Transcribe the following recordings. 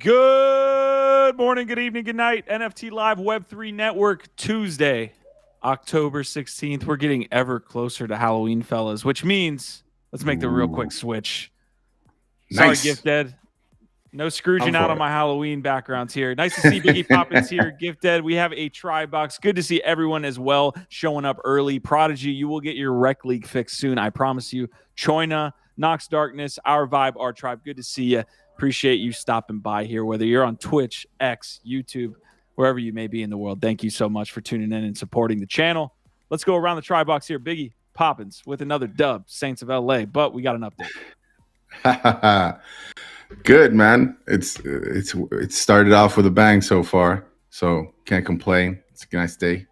Good morning, good evening, good night. NFT Live Web3 Network, Tuesday, October 16th. We're getting ever closer to Halloween, fellas, which means let's make the real quick switch. Sorry, Nice. Gift Dead. No Scrooging out on my Halloween backgrounds here. Nice to see Biggie Poppins here. Gift Dead. We have a try box. Good to see everyone as well showing up early. Prodigy, you will get your Rec League fix soon. I promise you. Choina, Nox Darkness, Our Vibe, Our Tribe. Good to see you. Appreciate you stopping by here, whether you're on Twitch, X, YouTube, wherever you may be in the world. Thank you so much for tuning in and supporting the channel. Let's go around the try box here. Biggie Poppins with another dub, Saints of LA, but we got an update. Good, man. It's started off with a bang so far, so can't complain. It's a nice day.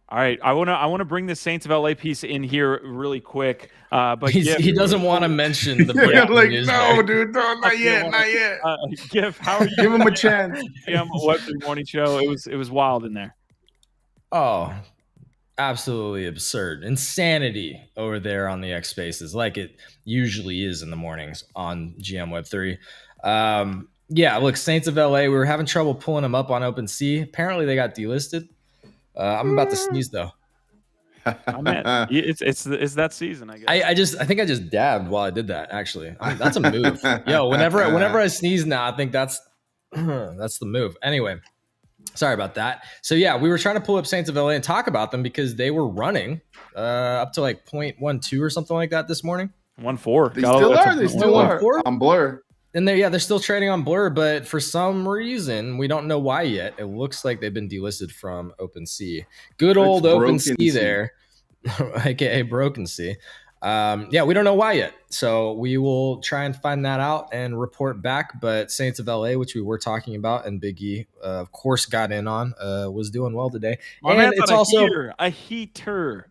All right, I want to bring the Saints of LA piece in here really quick, but he doesn't want to mention the breaking like news. No, dude, no, not yet. Gif, how are you? Give him a chance. Web3 morning show. It was wild in there. Oh, absolutely absurd. Insanity over there on the X Spaces, like it usually is in the mornings on GM Web3. Yeah, look, Saints of LA, we were having trouble pulling them up on OpenSea. Apparently they got delisted. I'm about to sneeze though. Oh, man. It's that season, I guess. I think I just dabbed while I did that. Actually, I mean, that's a move. Yo, whenever I sneeze now, I think that's the move. Anyway, sorry about that. So yeah, we were trying to pull up Saints of LA and talk about them because they were running up to like 0.12 or something like that this morning. 1.4. They still are on Blur. And they're still trading on Blur, but for some reason, we don't know why yet. It looks like they've been delisted from OpenSea. Good old OpenSea there, aka Broken Sea. Yeah, we don't know why yet. So we will try and find that out and report back. But Saints of LA, which we were talking about, and Big E, of course, got in on, was doing well today. And it's also a heater.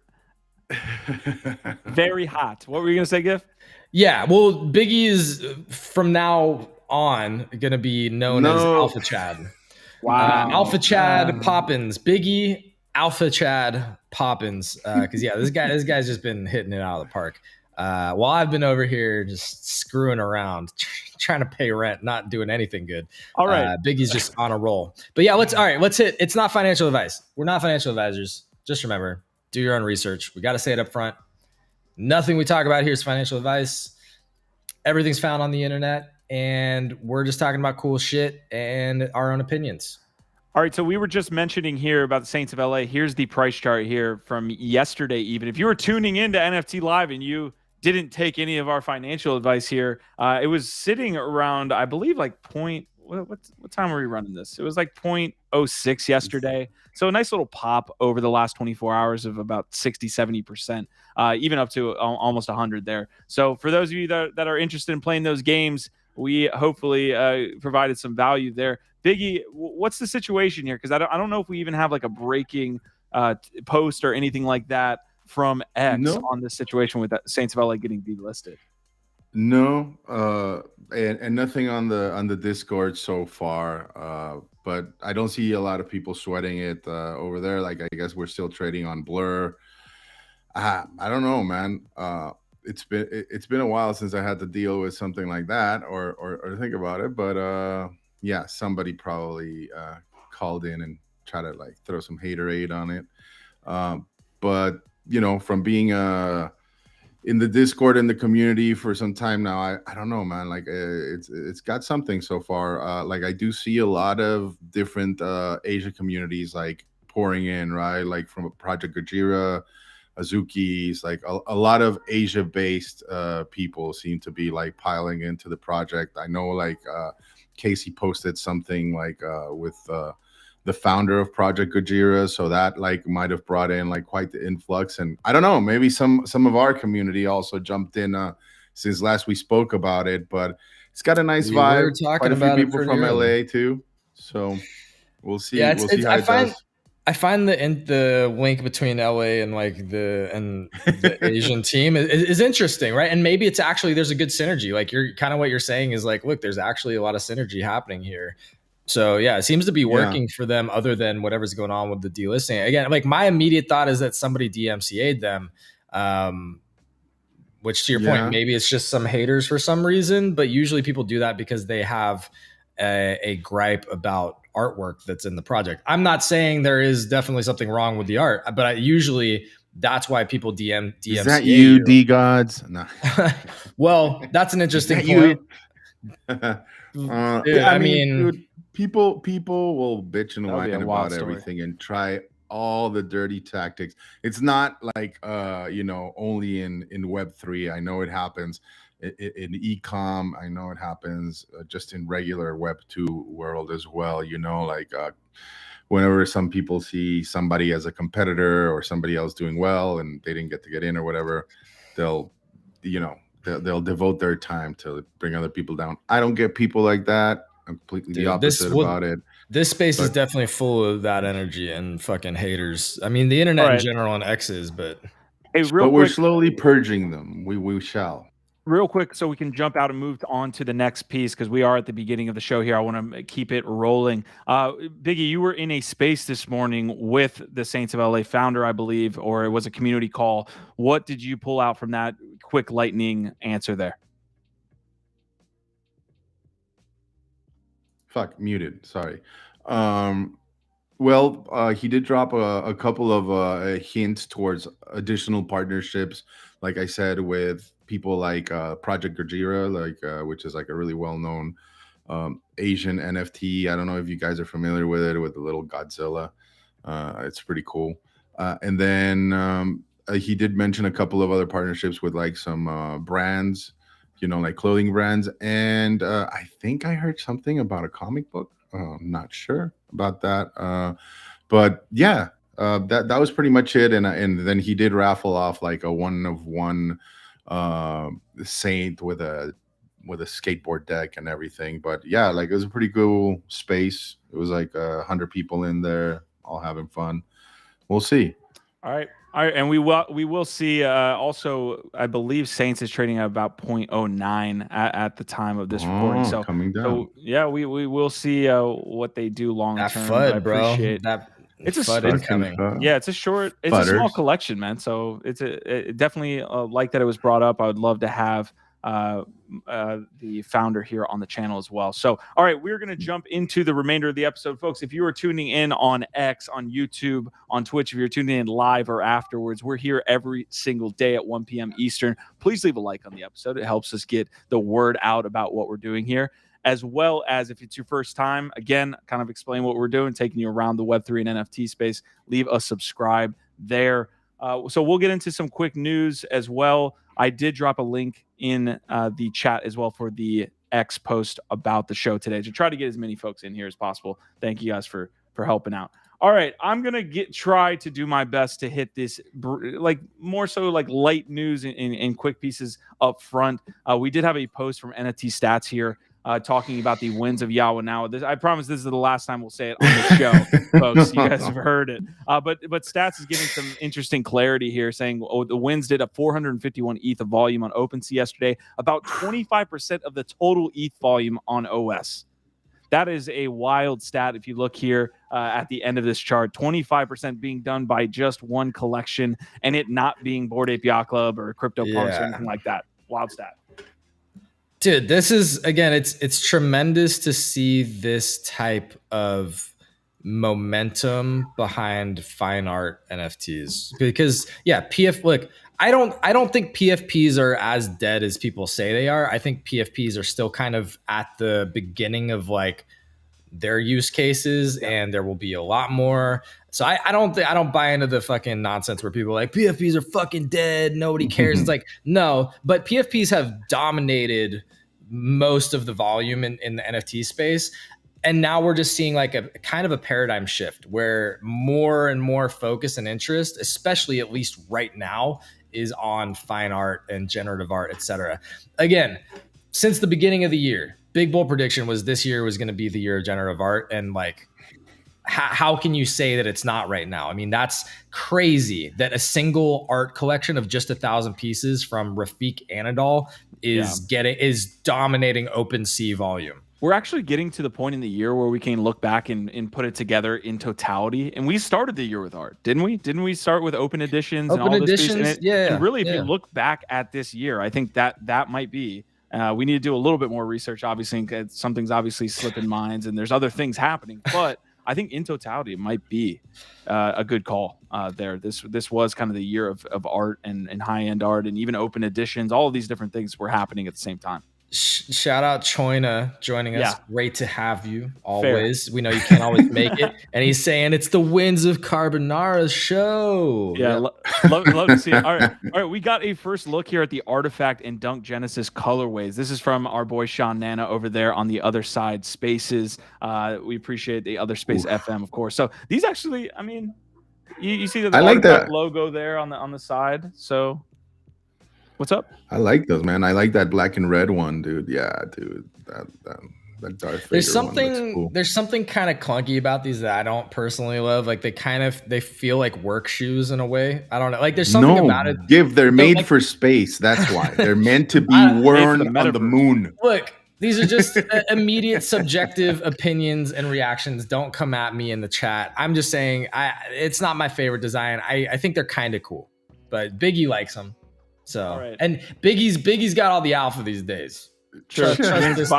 Very hot. What were you going to say, Gif? Yeah, well, Biggie is from now on going to be known as Alpha Chad. Wow. Alpha Chad Poppins. Biggie, Alpha Chad Poppins. Because, yeah, this guy's just been hitting it out of the park. While I've been over here just screwing around, trying to pay rent, not doing anything good. All right. Biggie's just on a roll. But, yeah, let's hit. It's not financial advice. We're not financial advisors. Just remember, do your own research. We got to say it up front. Nothing we talk about here is financial advice. Everything's found on the internet, and we're just talking about cool shit and our own opinions. All right, so we were just mentioning here about the Saints of LA. Here's the price chart here from yesterday even. If you were tuning into NFT Live and you didn't take any of our financial advice here, it was sitting around, I believe, like what time were we running this? It was like 0.06 yesterday. So a nice little pop over the last 24 hours of about 60-70%, even up to almost 100 there. So for those of you that are interested in playing those games, we hopefully provided some value there. Biggie, what's the situation here? Because I don't know if we even have like a breaking post or anything like that from X on this situation with that Saints of LA getting delisted. No, and nothing on the Discord so far. But I don't see a lot of people sweating it over there. Like, I guess we're still trading on Blur. I don't know, man. It's been a while since I had to deal with something like that or think about it. But yeah, somebody probably called in and tried to like throw some haterade on it. But you know, from being in the Discord in the community for some time now, I don't know, man. Like it's got something so far. Like I do see a lot of different Asia communities like pouring in, right? Like from Project Gojira, Azuki's, like a lot of Asia-based people seem to be like piling into the project. I know like Casey posted something like with the founder of Project Gojira, so that like might have brought in like quite the influx. And I don't know, maybe some of our community also jumped in since last we spoke about it. But it's got a nice vibe. We're talking about people from LA too, so we'll see. Yeah, we'll see how it does. I find the link between LA and like the Asian team is interesting, right? And maybe it's actually there's a good synergy. Like you're kind of what you're saying is like, look, there's actually a lot of synergy happening here. So yeah, it seems to be working for them other than whatever's going on with the delisting. Again, like my immediate thought is that somebody DMCA'd them which to your point, maybe it's just some haters for some reason, but usually people do that because they have a gripe about artwork that's in the project. I'm not saying there is definitely something wrong with the art, but usually that's why people DM. Is that you, D Gods? No. Well, that's an interesting point. Dude, I mean, dude, people will bitch and whine about everything and try all the dirty tactics. It's not like only in Web3. I know it happens in e-com. I know it happens just in regular Web2 world as well. Whenever some people see somebody as a competitor or somebody else doing well and they didn't get in or whatever, they'll devote their time to bring other people down. I don't get people like that. I'm completely the opposite about it. This space is definitely full of that energy and fucking haters. I mean, the internet in general and X is, but we're slowly purging them. We shall. Real quick, so we can jump out and move on to the next piece, because we are at the beginning of the show here. I want to keep it rolling. Biggie, you were in a space this morning with the Saints of LA founder, I believe, or it was a community call. What did you pull out from that quick lightning answer there? Muted. Sorry. He did drop a couple of hints towards additional partnerships, like I said, with people like Project Gojira, which is like a really well-known Asian NFT. I don't know if you guys are familiar with it, with the little Godzilla. It's pretty cool. And then he did mention a couple of other partnerships with like some brands, like clothing brands. And I think I heard something about a comic book. I'm not sure about that. But yeah, that was pretty much it. And then he did raffle off like a 1-of-1 Saint with a skateboard deck and everything. But yeah, like it was a pretty cool space. It was like 100 people in there, all having fun. We'll see. All right, and we will see. Also, I believe Saints is trading at about 0.09 at the time of this recording. So coming down. So yeah, we will see what they do long term. FUD, bro. It's a FUD incoming. Yeah, it's a small collection, man. So it's definitely like that it was brought up. I would love to have the founder here on the channel as well. So, all right, we're going to jump into the remainder of the episode, folks. If you are tuning in on X, on YouTube, on Twitch, if you're tuning in live or afterwards, we're here every single day at 1 p.m. Eastern. Please leave a like on the episode. It helps us get the word out about what we're doing here. As well as if it's your first time, again, kind of explain what we're doing, taking you around the Web3 and NFT space. Leave a subscribe there. So we'll get into some quick news as well. I did drop a link in the chat as well for the X post about the show today to try to get as many folks in here as possible. Thank you guys for helping out. All right, I'm gonna try to do my best to hit this more so like light news in quick pieces up front. We did have a post from NFT Stats here. Talking about the wins of Yawanawa. I promise this is the last time we'll say it on the show, folks. You guys have heard it. But Stats is giving some interesting clarity here, saying the wins did a 451 ETH of volume on OpenSea yesterday, about 25% of the total ETH volume on OS. That is a wild stat. If you look here at the end of this chart, 25% being done by just one collection, and it not being Bored Ape Yacht Club or CryptoPunks or anything like that. Wild stat. Dude, this is, again, it's tremendous to see this type of momentum behind fine art NFTs, because look, I don't think PFPs are as dead as people say they are. I think PFPs are still kind of at the beginning of like their use cases, and there will be a lot more. So I don't buy into the fucking nonsense where people are like PFPs are fucking dead, nobody cares. It's like, no, but PFPs have dominated most of the volume in the NFT space. And now we're just seeing like a kind of a paradigm shift where more and more focus and interest, especially at least right now, is on fine art and generative art, etc. Again, since the beginning of the year, big bull prediction was this year was going to be the year of generative art. And like, how can you say that it's not right now? I mean, that's crazy that a single art collection of just 1,000 pieces from Rafik Anadol is dominating OpenSea volume. we're actually getting to the point in the year where we can look back and put it together in totality. And we started the year with art, didn't we? Didn't we start with open editions and all this piece? And really, if you look back at this year, I think that might be. We need to do a little bit more research, obviously. Something's obviously slipping minds, and there's other things happening. But I think in totality, it might be a good call there. This was kind of the year of art and high-end art, and even open editions. All of these different things were happening at the same time. Shout out Choina joining us. Great to have you always. Fair. We know you can't always make it. And he's saying it's the winds of Carbonara's show. Yeah, love to see it. All right. We got a first look here at the Artifact and Dunk Genesis colorways. This is from our boy Sean Nana over there on the Other Side Spaces. We appreciate the Other Space FM, of course. So these actually, I mean, you see the Artifact logo there on the side. So what's up? I like those, man. I like that black and red one, dude. Yeah, dude. That Darth Vader there's something kind of clunky about these that I don't personally love. Like they feel like work shoes in a way. I don't know. Like there's something about it. They're made for space. That's why. They're meant to be worn on the moon. Look, these are just immediate subjective opinions and reactions. Don't come at me in the chat. I'm just saying it's not my favorite design. I think they're kind of cool, but Biggie likes them. So and Biggie's got all the alpha these days. Trust this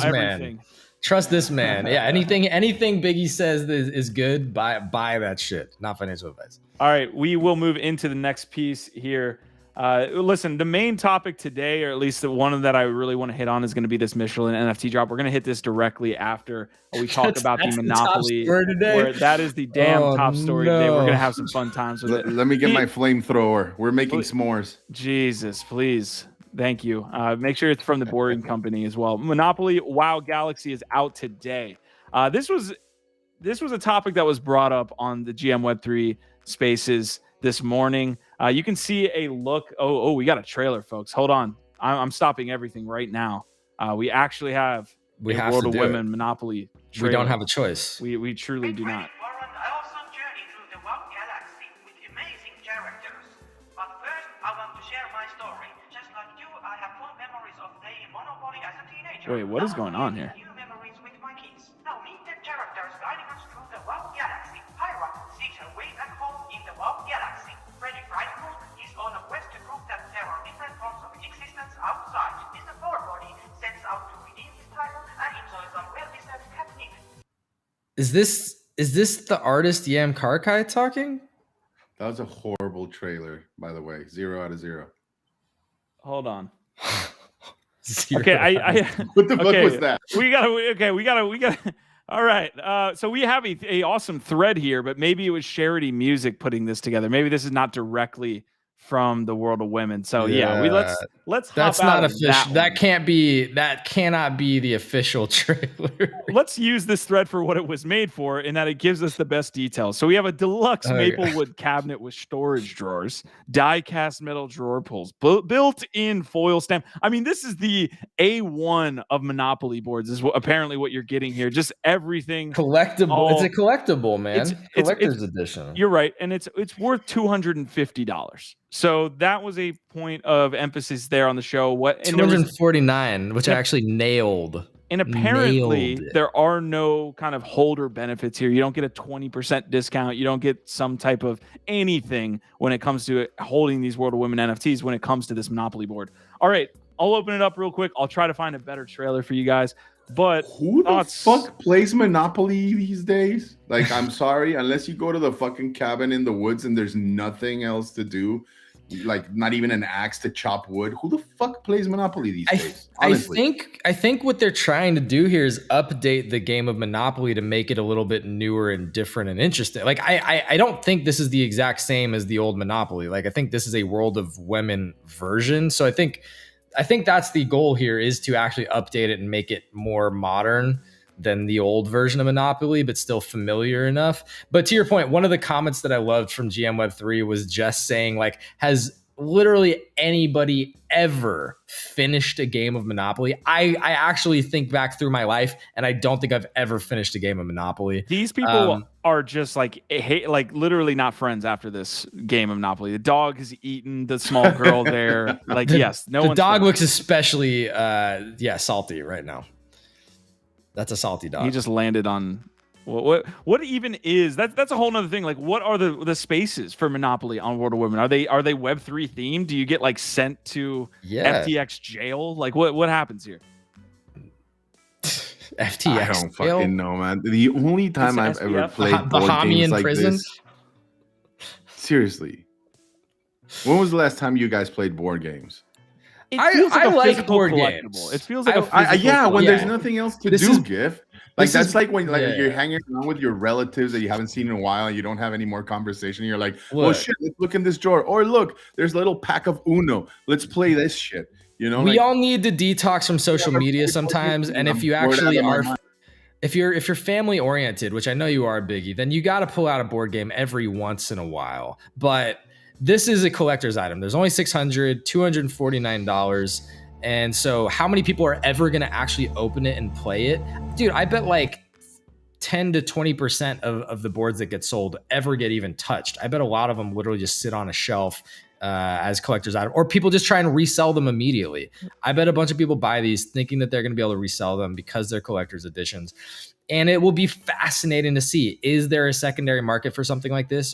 man. Trust this man. Yeah, anything Biggie says is good. Buy that shit. Not financial advice. All right, we will move into the next piece here. Listen, the main topic today, or at least the one that I really want to hit on, is going to be this Michelin NFT drop. We're going to hit this directly after we talk about the Monopoly. Where that is the damn top story today. We're going to have some fun times with it. Let me get my flamethrower. We're making s'mores. Jesus, please. Thank you. Make sure it's from the Boring Company as well. Monopoly WoW Galaxy is out today. This was a topic that was brought up on the GM Web3 Spaces this morning. You can see a look. Oh, we got a trailer, folks. Hold on. I'm stopping everything right now. We actually have a World of Women Monopoly trailer. We don't have a choice. We truly do not. Wait, what is going on here? Is this the artist Yam Karkai talking? That was a horrible trailer, by the way. 0 out of 0. Hold on. Okay, what the fuck was that? We gotta. All right. So we have a awesome thread here, but maybe it was Charity Music putting this together. Maybe this is not directly from the World of Women. So let's that's not official. That cannot be the official trailer. Let's use this thread for what it was made for, in that it gives us the best details. So we have a deluxe maplewood cabinet with storage drawers, die-cast metal drawer pulls, built-in foil stamp. I mean, this is the A1 of Monopoly boards, is apparently what you're getting here. Just everything collectible. It's a collectible, man. Collector's edition. You're right, and it's worth $250. So that was a point of emphasis there on the show. What 249, which I actually nailed. And apparently there are no kind of holder benefits here. You don't get a 20% discount. You don't get some type of anything when it comes to holding these World of Women NFTs when it comes to this Monopoly board. All right, I'll open it up real quick. I'll try to find a better trailer for you guys. But who the fuck plays Monopoly these days? Like, I'm sorry, unless you go to the fucking cabin in the woods and there's nothing else to do, like not even an axe to chop wood. Who the fuck plays Monopoly these days? Honestly. I think what they're trying to do here is update the game of Monopoly to make it a little bit newer and different and interesting. Like I don't think this is the exact same as the old Monopoly. Like I think this is a World of Women version. So I think that's the goal here, is to actually update it and make it more modern than the old version of Monopoly, but still familiar enough. But to your point, one of the comments that I loved from GM Web3 was just saying, like, has literally anybody ever finished a game of Monopoly? I actually think back through my life, and I don't think I've ever finished a game of Monopoly. These people are just like literally not friends after this game of Monopoly. The dog has eaten the small girl there. Like, yes, no. The dog looks especially salty right now. That's a salty dog. He just landed on what even is that's a whole nother thing. Like, what are the spaces for Monopoly on World of Women? Are they Web3 themed? Do you get like sent to FTX jail? Like, what happens here? FTX I don't fucking know, man. The only time I've ever played board games like this. Seriously. When was the last time you guys played board games? I like board games. It feels like when there's nothing else to do, GIF. Like that's like when you're hanging around with your relatives that you haven't seen in a while and you don't have any more conversation. You're like, oh shit, let's look in this drawer. Or look, there's a little pack of Uno. Let's play this shit. You know, we all need to detox from social media sometimes. And if you actually are, if you're family oriented, which I know you are, Biggie, then you got to pull out a board game every once in a while. But this is a collector's item. There's only $249. And so how many people are ever going to actually open it and play it? Dude, I bet like 10 to 20% of the boards that get sold ever get even touched. I bet a lot of them literally just sit on a shelf as collector's item, or people just try and resell them immediately. I bet a bunch of people buy these thinking that they're going to be able to resell them because they're collector's editions. And it will be fascinating to see, is there a secondary market for something like this?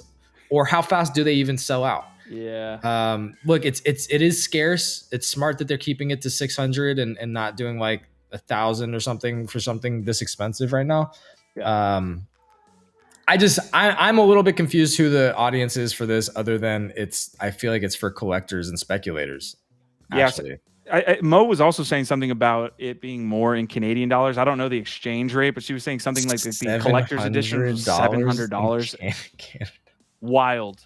Or how fast do they even sell out? Yeah. Look, it is scarce. It's smart that they're keeping it to 600 and not doing like 1,000 or something for something this expensive right now. Yeah. I'm a little bit confused who the audience is for this, other than I feel like it's for collectors and speculators. Actually. Yeah. Mo was also saying something about it being more in Canadian dollars. I don't know the exchange rate, but she was saying something like the collector's edition was $700. Wild.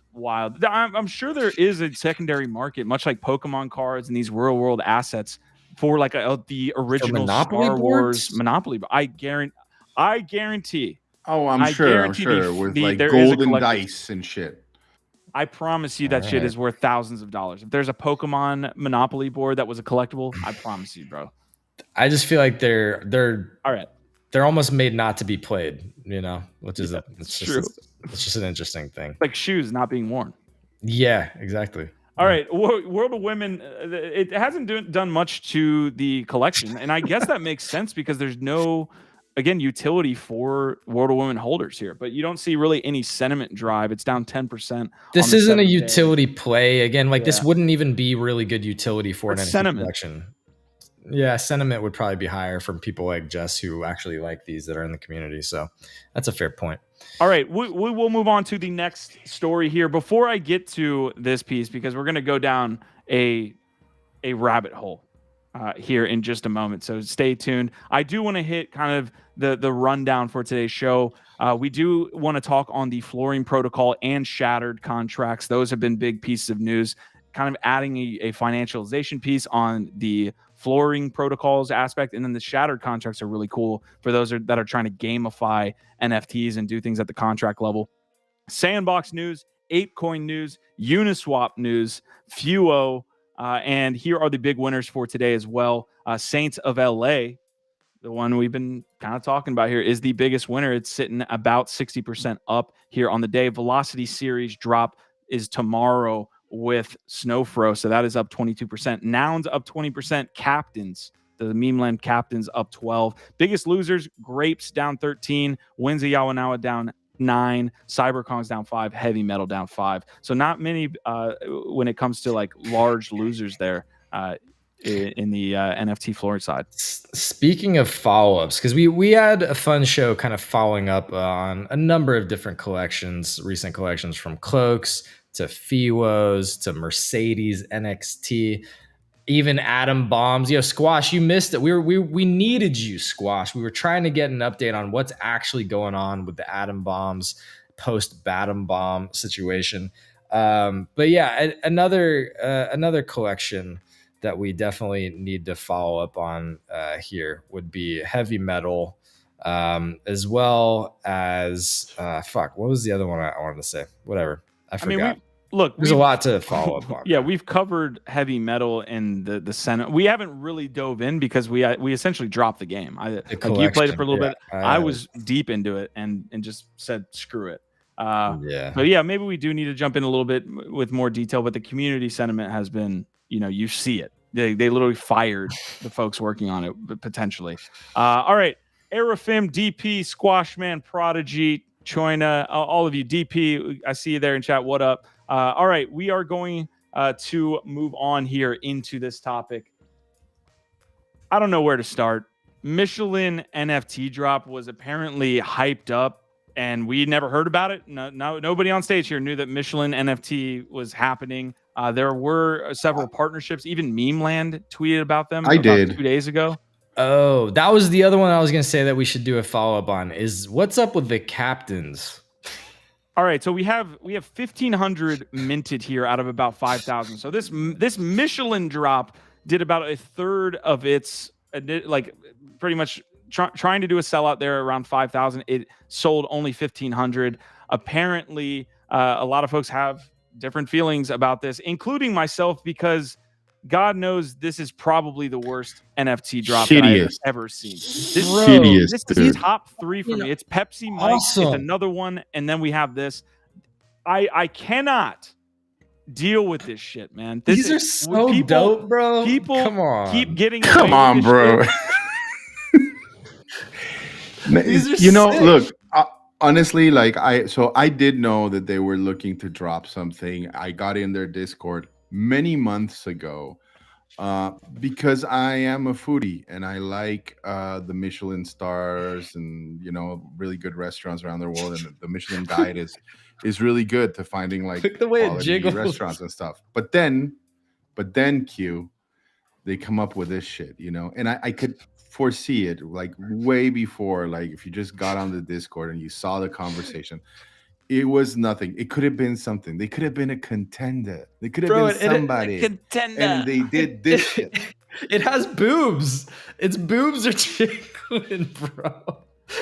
I'm sure there is a secondary market, much like Pokemon cards and these real world assets, for like the original Star Wars Monopoly. I guarantee. Oh, I'm sure. With like golden dice and shit. I promise you that shit is worth thousands of dollars. If there's a Pokemon Monopoly board that was a collectible, I promise you, bro. I just feel like they're all right. They're almost made not to be played, you know, which is it's true. It's just an interesting thing. Like shoes not being worn. Yeah, exactly. All right, World of Women, it hasn't done much to the collection, and I guess that makes sense because there's no, again, utility for World of Women holders here, but you don't see really any sentiment drive. It's down 10%. This isn't a utility play. Again, like this wouldn't even be really good utility for an NFT collection. Yeah, sentiment would probably be higher from people like Jess who actually like these that are in the community. So that's a fair point. All right, we will move on to the next story here. Before I get to this piece, because we're going to go down a rabbit hole here in just a moment. So stay tuned. I do want to hit kind of the rundown for today's show. We do want to talk on the flooring protocol and shattered contracts. Those have been big pieces of news. Kind of adding a financialization piece on the flooring protocols aspect, and then the shattered contracts are really cool for those that are trying to gamify NFTs and do things at the contract level. Sandbox news, ApeCoin news, Uniswap news, Fewos, and here are the big winners for today as well. Saints of LA, the one we've been kind of talking about here, is the biggest winner. It's sitting about 60% up here on the day. Velocity Series drop is tomorrow with Snowfro, so that is up 22%. Nouns up 20%. Captains, the meme land captains, up 12. Biggest losers: Grapes down 13. Winds of Yawanawa down 9. Cyberkong's down 5. Heavy Metal down 5. So not many when it comes to like large losers there in the NFT flooring side. Speaking of follow-ups, because we had a fun show kind of following up on a number of different collections, recent collections, from Cloaks to Fewos to Mercedes NXT, even Atom Bombs. Squash, you missed it. We needed you, Squash. We were trying to get an update on what's actually going on with the Atom Bombs post Batum Bomb situation. But yeah, another collection that we definitely need to follow up on here would be Heavy Metal, as well as what was the other one I wanted to say? Whatever, I forgot. There's a lot to follow up on. Yeah, we've covered Heavy Metal and the Senate. We haven't really dove in because we essentially dropped the game. You played it for a little bit. I was deep into it and just said screw it. But yeah, maybe we do need to jump in a little bit with more detail. But the community sentiment has been, you see it. They literally fired the folks working on it potentially. All right. Arafim, DP, Squashman, Prodigy, Choina, all of you. DP, I see you there in chat. What up? All right, we are going to move on here into this topic. I don't know where to start. Michelin NFT Drop was apparently hyped up, and we never heard about it. Nobody on stage here knew that Michelin NFT was happening. There were several partnerships. Even Meme Land tweeted about them about 2 days ago. Oh, that was the other one I was going to say that we should do a follow-up on is what's up with the captains? All right, so we have 1,500 minted here out of about 5,000. So this Michelin drop did about a third of its, like pretty much trying to do a sellout there around 5,000. It sold only 1,500. Apparently, a lot of folks have different feelings about this, including myself, because God knows this is probably the worst NFT drop that I've ever seen. This is top 3 for me. It's Pepsi Mike. Awesome. It's another one. And then we have this. I cannot deal with this shit, man. These are so dope, bro. People come on. keep getting Come on, bro. You know, sick. Look, honestly, like I did know that they were looking to drop something. I got in their Discord many months ago because I am a foodie and I like the Michelin stars and, you know, really good restaurants around the world, and the Michelin guide is really good to finding like the way it jiggles. Restaurants and stuff. But then Q, they come up with this shit, you know, and I could foresee it like way before. Like if you just got on the Discord and you saw the conversation, it was nothing. It could have been something. They could have been a contender. They could have been somebody. A contender. And they did this shit. It has boobs. Its boobs are jiggling, bro.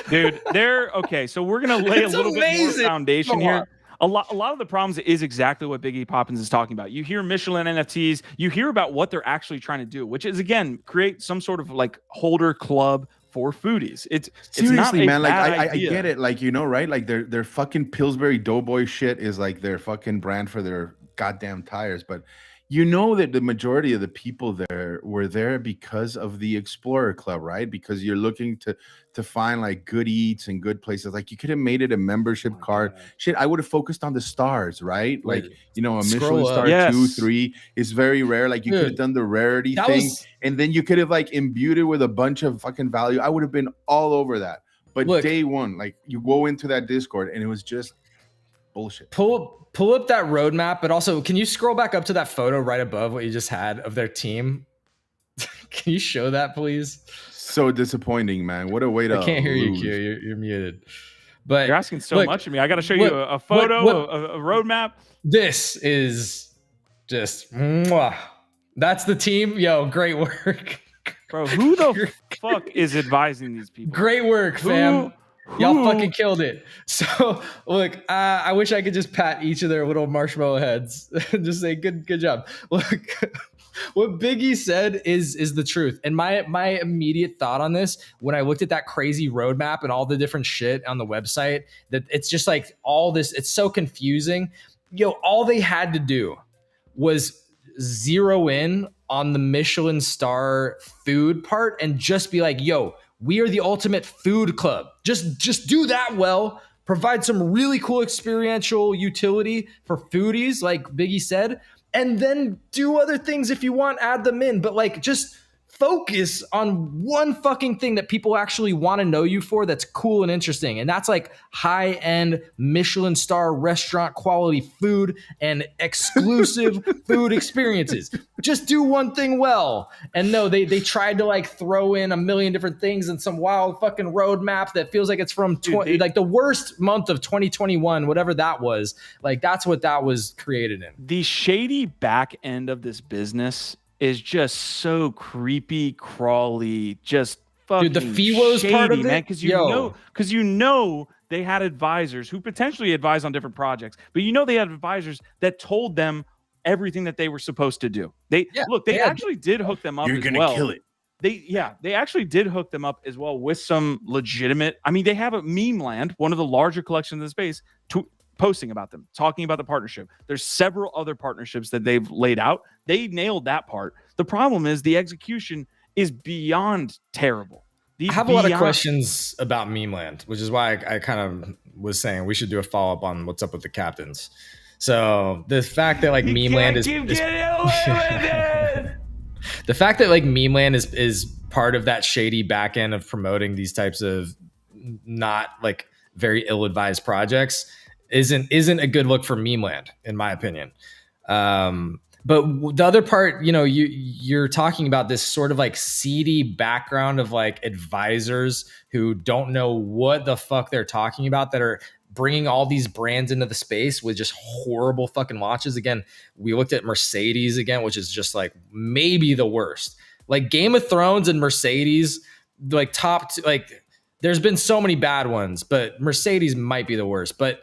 Dude, they're okay. So we're gonna lay a little bit more foundation here. A lot of the problems is exactly what Biggie Poppins is talking about. You hear Michelin NFTs, you hear about what they're actually trying to do, which is again create some sort of like holder club for foodies. It's seriously, it's not man. Like I get it. Like, you know, right? Like their fucking Pillsbury Doughboy shit is like their fucking brand for their goddamn tires, but you know that the majority of the people there were there because of the Explorer Club, right? Because you're looking to find like good eats and good places. Like you could have made it a membership card. God. Shit, I would have focused on the stars, right? Like, you know, a Michelin star 2, 3 is very rare. Like you could have done the rarity thing, and then you could have like imbued it with a bunch of fucking value. I would have been all over that. But day one, like you go into that Discord and it was just bullshit. Pull up that roadmap, but also can you scroll back up to that photo right above what you just had of their team? Can you show that, please? So disappointing, man. What a way to I can't hear lose. you, Q. You're muted. But you're asking so much of me. I got to show you a photo, a roadmap. This is just that's the team. Yo, great work. Bro, who the fuck is advising these people? Great work, fam. Y'all fucking killed it. So look, I wish I could just pat each of their little marshmallow heads and just say good job. Look, what Biggie said is the truth. And my immediate thought on this, when I looked at that crazy roadmap and all the different shit on the website, that it's just like all this, it's so confusing. Yo, all they had to do was zero in on the Michelin star food part and just be like, yo, we are the ultimate food club. Just do that well. Provide some really cool experiential utility for foodies, like Biggie said, and then do other things if you want, add them in. But like just focus on one fucking thing that people actually want to know you for that's cool and interesting. And that's like high-end Michelin star restaurant quality food and exclusive food experiences. Just do one thing well. And no, they tried to like throw in a million different things and some wild fucking roadmap that feels like it's from like the worst month of 2021, whatever that was. Like that's what that was created in. The shady back end of this business is just so creepy, crawly, just fucking the Fewos shady, part of man. it, Because you know they had advisors who potentially advised on different projects, but you know they had advisors that told them everything that they were supposed to do. They actually did hook them up. You're gonna kill it. They actually did hook them up as well with some legitimate. I mean, they have a Meme Land, one of the larger collections in the space, posting about them, talking about the partnership. There's several other partnerships that they've laid out. They nailed that part. The problem is the execution is beyond terrible. I have a lot of questions about meme land, which is why I kind of was saying we should do a follow up on what's up with the captains. So the fact that like meme land is the fact that like meme land is part of that shady back end of promoting these types of not like very ill-advised projects isn't a good look for meme land, in my opinion. But the other part, you know, you're talking about this sort of like seedy background of like advisors who don't know what the fuck they're talking about, that are bringing all these brands into the space with just horrible fucking launches. Again, we looked at Mercedes again, which is just like maybe the worst. Like Game of Thrones and Mercedes, like like there's been so many bad ones, but Mercedes might be the worst. But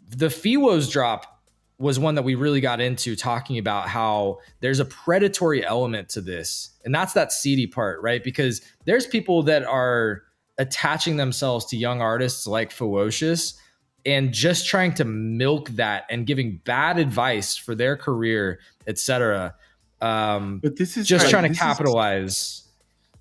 the Fewos drop was one that we really got into, talking about how there's a predatory element to this. And that's that seedy part, right? Because there's people that are attaching themselves to young artists like Fewos and just trying to milk that and giving bad advice for their career, etc. But this is just trying to capitalize.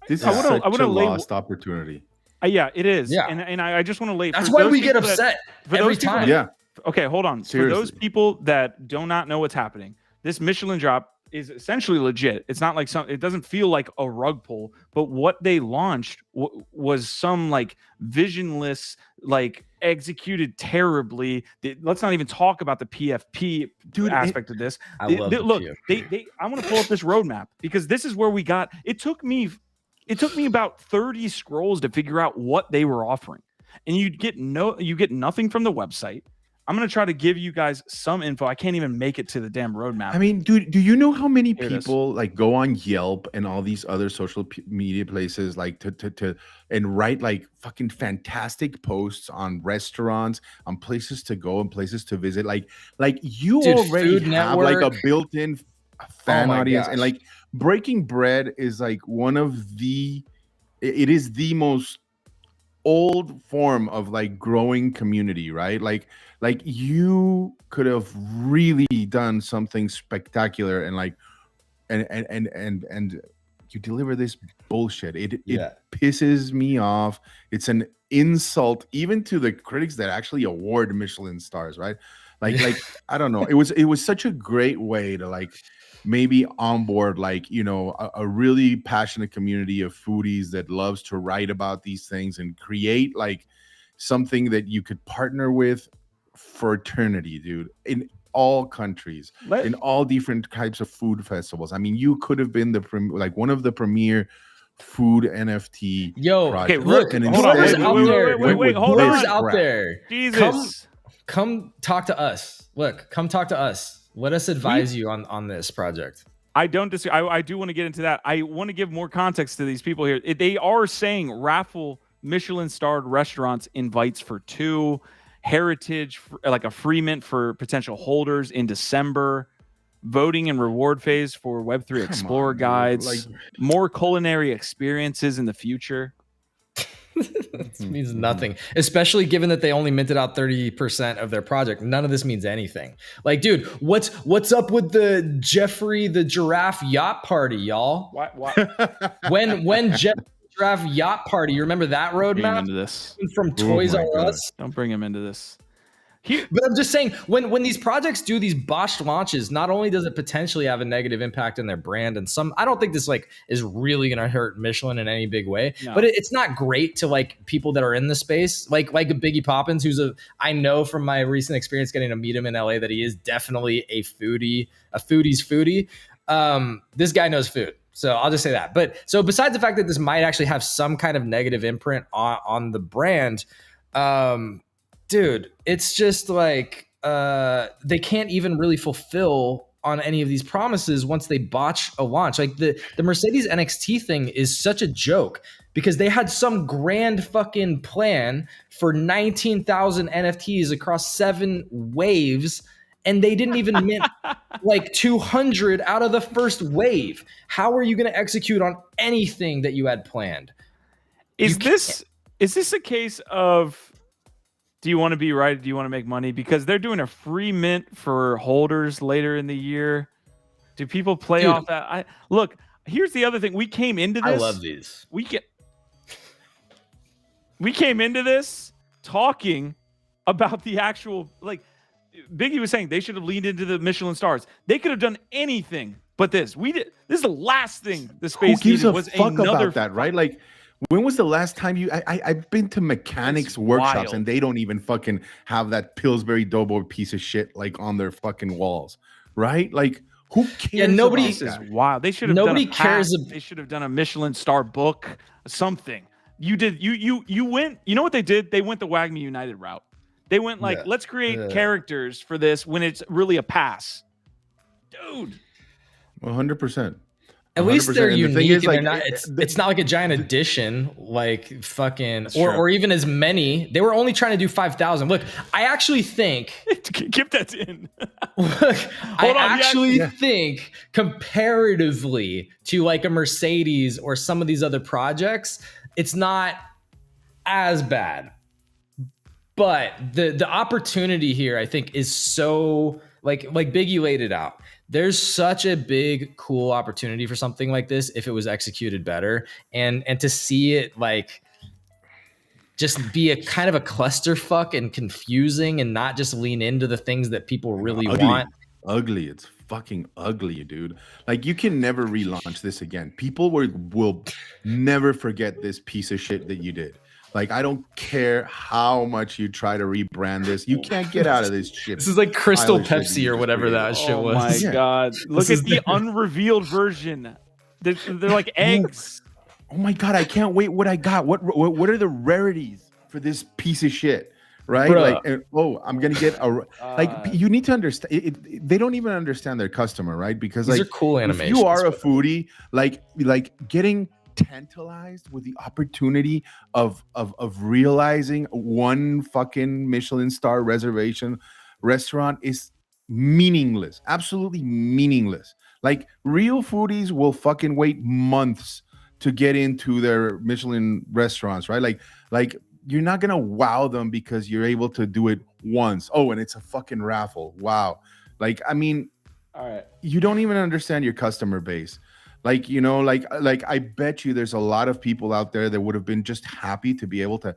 This is such a lost opportunity. Yeah, it is. Yeah. And I just want to lay. That's why we get upset every time. Yeah. Okay, hold on. Seriously. For those people that do not know what's happening, this Michelin drop is essentially legit. It's not like it doesn't feel like a rug pull, but what they launched was some like visionless, like executed terribly. Let's not even talk about the PFP aspect of this. I love look, PFP. I want to pull up this roadmap because this is where we got. It took me about 30 scrolls to figure out what they were offering, and you get nothing from the website. I'm going to try to give you guys some info. I can't even make it to the damn roadmap. I mean, do you know how many people like go on Yelp and all these other social media places like to and write like fucking fantastic posts on restaurants, on places to go and places to visit? Like you already have like a built-in fan audience. And like Breaking Bread is like it is the most old form of like growing community, right? Like you could have really done something spectacular and like and you deliver this bullshit. It pisses me off. It's an insult even to the critics that actually award Michelin stars, right? Like I don't know. It was such a great way to like maybe onboard like, you know, a really passionate community of foodies that loves to write about these things and create like something that you could partner with for eternity, dude, in all countries, in all different types of food festivals. I mean, you could have been one of the premier food NFT projects. Okay, look, and whoever's out there, whoever's out there, Jesus, come talk to us. Look, come talk to us. Let us advise you on this project. I don't disagree. I do want to get into that. I want to give more context to these people here. They are saying raffle Michelin starred restaurants invites for 2, heritage, like a free mint for potential holders in December, voting and reward phase for Web3 Explorer guides, more culinary experiences in the future. This means nothing, especially given that they only minted out 30% of their project. None of this means anything. Like, dude, what's up with the Jeffrey the Giraffe yacht party, y'all? Why? when Jeffrey the Giraffe yacht party, you remember that roadmap into this from Toys R Us? Don't bring him into this. But I'm just saying, when these projects do these botched launches, not only does it potentially have a negative impact on their brand, and I don't think this like is really going to hurt Michelin in any big way, but it's not great to like people that are in the space, like a Biggie Poppins, I know from my recent experience getting to meet him in LA that he is definitely a foodie's foodie. This guy knows food. So I'll just say that. But so besides the fact that this might actually have some kind of negative imprint on the brand, dude, it's just like they can't even really fulfill on any of these promises once they botch a launch. Like the Mercedes NXT thing is such a joke because they had some grand fucking plan for 19,000 NFTs across 7 waves, and they didn't even mint like 200 out of the first wave. How are you going to execute on anything that you had planned? Is this a case of, do you want to be right? Do you want to make money? Because they're doing a free mint for holders later in the year. Do people play off that? Look, here's the other thing. We came into this. I love these. we came into this talking about the actual, like Biggie was saying, they should have leaned into the Michelin stars. They could have done anything but this. We did. This is the last thing the space Who gives needed a was fuck another about that, right? Like, when was the last time you? I've been to mechanics workshops wild. and they don't even fucking have that Pillsbury Doughboy piece of shit like on their fucking walls, right? Like, who cares? Yeah, nobody. This is wild. They should have. Nobody done a cares. They should have done a Michelin star book, something. You did. You went. You know what they did? They went the Wagme United route. They went like, let's create characters for this when it's really a pass, dude. 100%. At least they're unique. Is, like, it's not like a giant edition, like fucking, or even as many. They were only trying to do 5,000. Look, I actually think. Give that in. Look, I actually think comparatively to like a Mercedes or some of these other projects, it's not as bad. But the opportunity here, I think, is so like Biggie laid it out. There's such a big, cool opportunity for something like this if it was executed better, and to see it like just be a kind of a clusterfuck and confusing, and not just lean into the things that people really want. Ugly, it's fucking ugly, dude. Like, you can never relaunch this again. People will never forget this piece of shit that you did. Like, I don't care how much you try to rebrand this. You can't get out of this shit. This is like Crystal Pepsi or whatever that shit was. Oh my God. Look at the unrevealed version. They're like eggs. Oh my God, I can't wait what I got. What are the rarities for this piece of shit? Right? Bruh. Like, I'm going to get a... like, you need to understand... they don't even understand their customer, right? Because these like, are cool animations. If you are a foodie, like getting tantalized with the opportunity of realizing one fucking Michelin star reservation restaurant is meaningless, absolutely meaningless. Like, real foodies will fucking wait months to get into their Michelin restaurants, right? Like you're not gonna wow them because you're able to do it once. Oh, and it's a fucking raffle. Wow. Like, I mean, all right, you don't even understand your customer base. Like, you know, like I bet you there's a lot of people out there that would have been just happy to be able to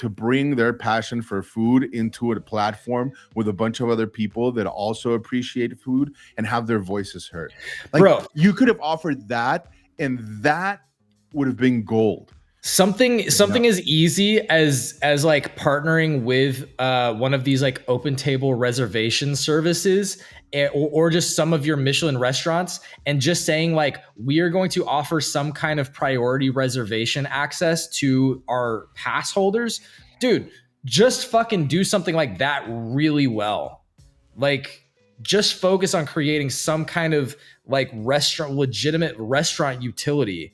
bring their passion for food into a platform with a bunch of other people that also appreciate food and have their voices heard. Like, bro, you could have offered that, and that would have been gold. Something as easy as like partnering with one of these like open table reservation services, or just some of your Michelin restaurants, and just saying like, we are going to offer some kind of priority reservation access to our pass holders. Dude, just fucking do something like that really well. Like, just focus on creating some kind of like legitimate restaurant utility,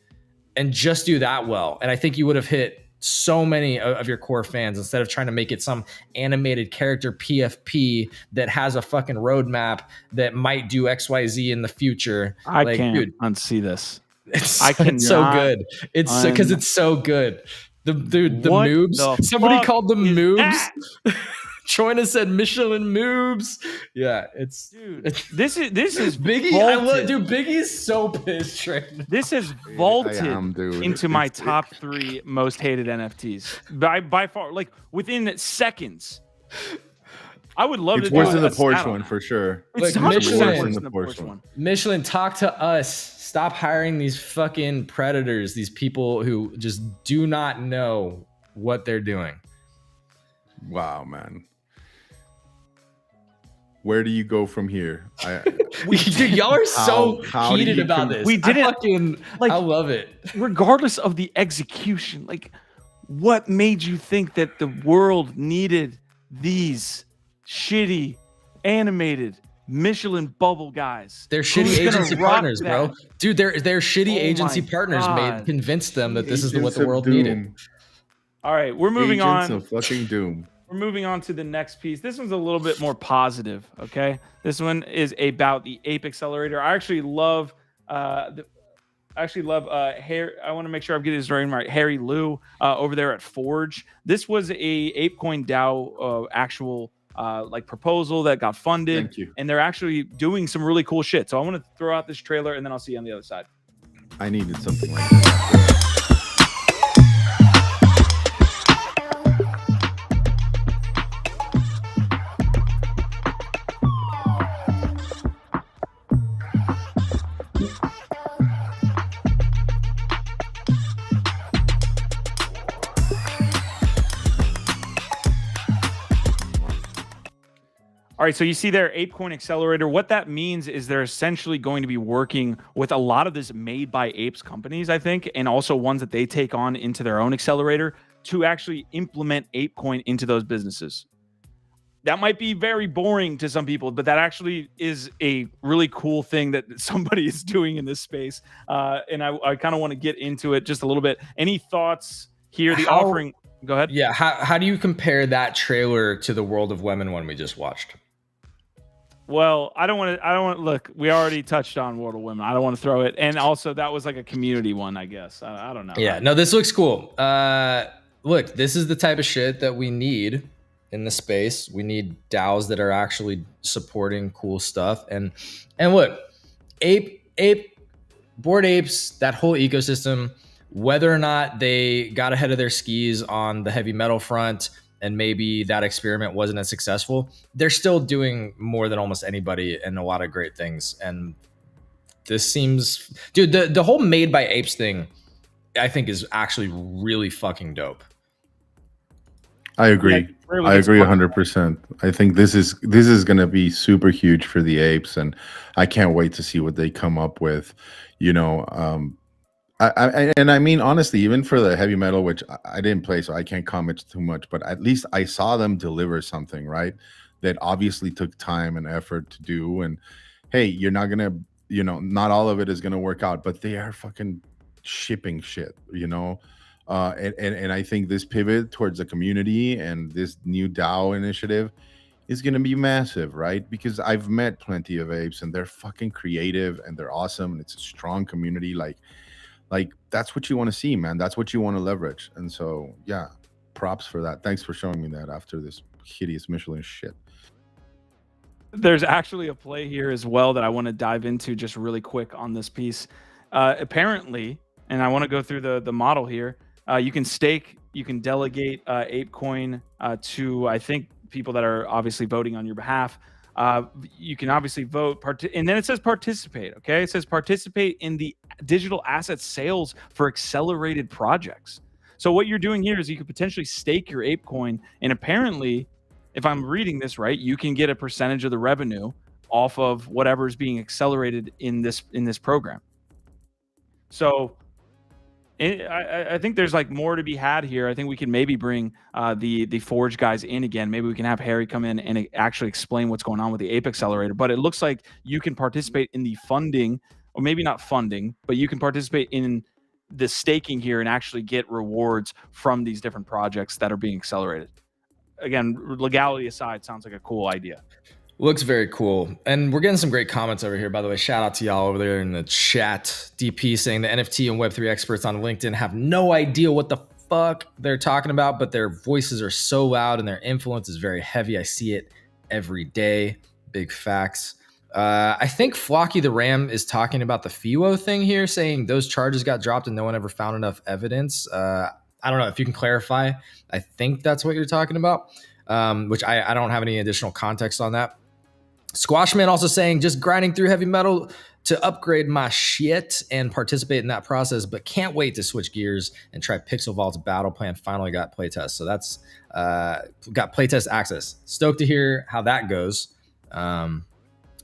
and just do that well. And I think you would have hit so many of your core fans, instead of trying to make it some animated character PFP that has a fucking roadmap that might do XYZ in the future. I can't unsee this. It's so good. It's because it's so good. The moobs. Somebody called them moobs. Choina said Michelin moobs. Yeah, it's this is Biggie. Vaulted. Biggie's so pissed right now. This has vaulted into my top 3 most hated NFTs by far. Like, within seconds. I would love to. It's worse than the Porsche one for sure. It's Like, worse than the Porsche one. Michelin, talk to us. Stop hiring these fucking predators. These people who just do not know what they're doing. Wow, man. Where do you go from here? Dude, y'all are so heated about this. We didn't I love it. Regardless of the execution, like, what made you think that the world needed these shitty animated Michelin bubble guys? They're shitty agency partners, bro. Dude, they're shitty agency partners convinced them that this is what the world needed. All right, we're moving on. Agents of fucking doom. We're moving on to the next piece. This one's a little bit more positive, okay? This one is about the Ape Accelerator. I actually love Harry. I want to make sure I'm getting his name right. Harry Liu over there at Forge. This was a ApeCoin DAO actual like proposal that got funded. Thank you. And they're actually doing some really cool shit. So I want to throw out this trailer, and then I'll see you on the other side. I needed something like that. All right, so you see there, ApeCoin Accelerator. What that means is they're essentially going to be working with a lot of this made by apes companies, I think, and also ones that they take on into their own accelerator to actually implement ApeCoin into those businesses. That might be very boring to some people, but that actually is a really cool thing that somebody is doing in this space. And I kind of want to get into it just a little bit. Any thoughts here? The offering. Go ahead. Yeah. How do you compare that trailer to the World of Women one we just watched? Well, I don't want to look, we already touched on World of Women. I don't want to throw it. And also that was like a community one, I guess. I don't know. Yeah, no, this looks cool. Look, this is the type of shit that we need in the space. We need DAOs that are actually supporting cool stuff. And look, Bored Apes, that whole ecosystem, whether or not they got ahead of their skis on the heavy metal front, and maybe that experiment wasn't as successful, they're still doing more than almost anybody and a lot of great things. And this seems, dude, the whole Made by Apes thing, I think is actually really fucking dope. I agree. Yeah, I agree 100%. I think this is going to be super huge for the apes, and I can't wait to see what they come up with. You know, I mean, honestly, even for the heavy metal, which I didn't play, so I can't comment too much, but at least I saw them deliver something, right? That obviously took time and effort to do. And hey, you're not going to, you know, not all of it is going to work out, but they are fucking shipping shit, you know? And I think this pivot towards the community and this new DAO initiative is going to be massive, right? Because I've met plenty of apes and they're fucking creative and they're awesome. And it's a strong community. Like that's what you want to see, man. That's what you want to leverage. And so, yeah, props for that. Thanks for showing me that after this hideous Michelin shit. There's actually a play here as well that I want to dive into just really quick on this piece. Apparently, and I want to go through the model here. You can stake, you can delegate ApeCoin to, I think, people that are obviously voting on your behalf. You can obviously vote, and then it says participate, okay? It says participate in the digital asset sales for accelerated projects. So what you're doing here is you could potentially stake your ApeCoin, and apparently, if I'm reading this right, you can get a percentage of the revenue off of whatever is being accelerated in this program. So I think there's like more to be had here. I think we can maybe bring the Forge guys in again. Maybe we can have Harry come in and actually explain what's going on with the Ape Accelerator. But it looks like you can participate in the funding, or maybe not funding, but you can participate in the staking here and actually get rewards from these different projects that are being accelerated. Again, legality aside, sounds like a cool idea. Looks very cool. And we're getting some great comments over here, by the way. Shout out to y'all over there in the chat. DP saying the NFT and Web3 experts on LinkedIn have no idea what the fuck they're talking about, but their voices are so loud and their influence is very heavy. I see it every day. Big facts. I think Flocky the Ram is talking about the Fewos thing here, saying those charges got dropped and no one ever found enough evidence. I don't know if you can clarify. I think that's what you're talking about, which I don't have any additional context on that. Squashman also saying just grinding through heavy metal to upgrade my shit and participate in that process, but can't wait to switch gears and try Pixel Vault's battle plan. Finally got playtest. So that's got playtest access. Stoked to hear how that goes.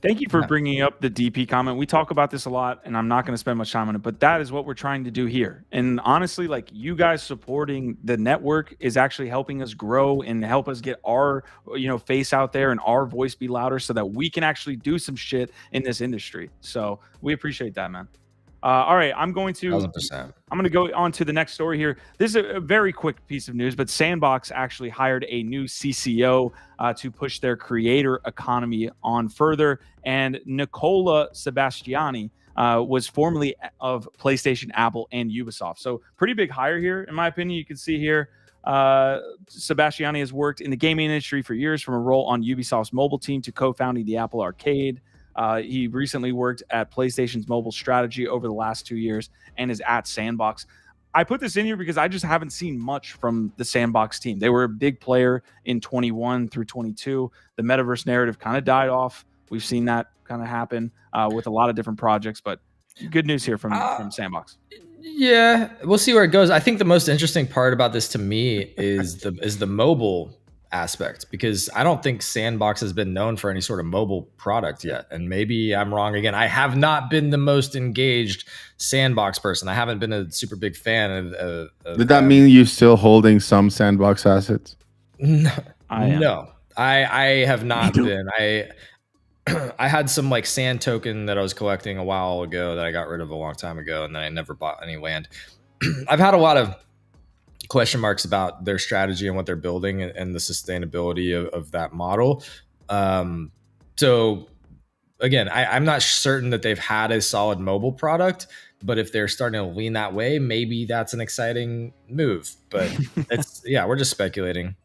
Thank you for bringing up the DP comment. We talk about this a lot, and I'm not going to spend much time on it, but that is what we're trying to do here. And honestly, like, you guys supporting the network is actually helping us grow and help us get our, face out there and our voice be louder so that we can actually do some shit in this industry. So we appreciate that, man. All right, I'm going to 1,000%. I'm going to go on to the next story here. This is a very quick piece of news, but Sandbox actually hired a new CCO to push their creator economy on further. And Nicola Sebastiani was formerly of PlayStation, Apple, and Ubisoft. So pretty big hire here, in my opinion. You can see here, Sebastiani has worked in the gaming industry for years, from a role on Ubisoft's mobile team to co-founding the Apple Arcade. He recently worked at PlayStation's mobile strategy over the last 2 years and is at Sandbox. I put this in here because I just haven't seen much from the Sandbox team. They were a big player in 21 through 22. The metaverse narrative kind of died off. We've seen that kind of happen with a lot of different projects, but good news here from Sandbox. Yeah, we'll see where it goes. I think the most interesting part about this to me is the mobile aspect, because I don't think Sandbox has been known for any sort of mobile product yet. And maybe I'm wrong again. I have not been the most engaged Sandbox person. I haven't been a super big fan of Did that mean you're still holding some Sandbox assets? No, I have not been. I had some like sand token that I was collecting a while ago that I got rid of a long time ago, and then I never bought any land. I've had a lot of question marks about their strategy and what they're building and the sustainability of that model. So again, I'm not certain that they've had a solid mobile product, but if they're starting to lean that way, maybe that's an exciting move. But we're just speculating.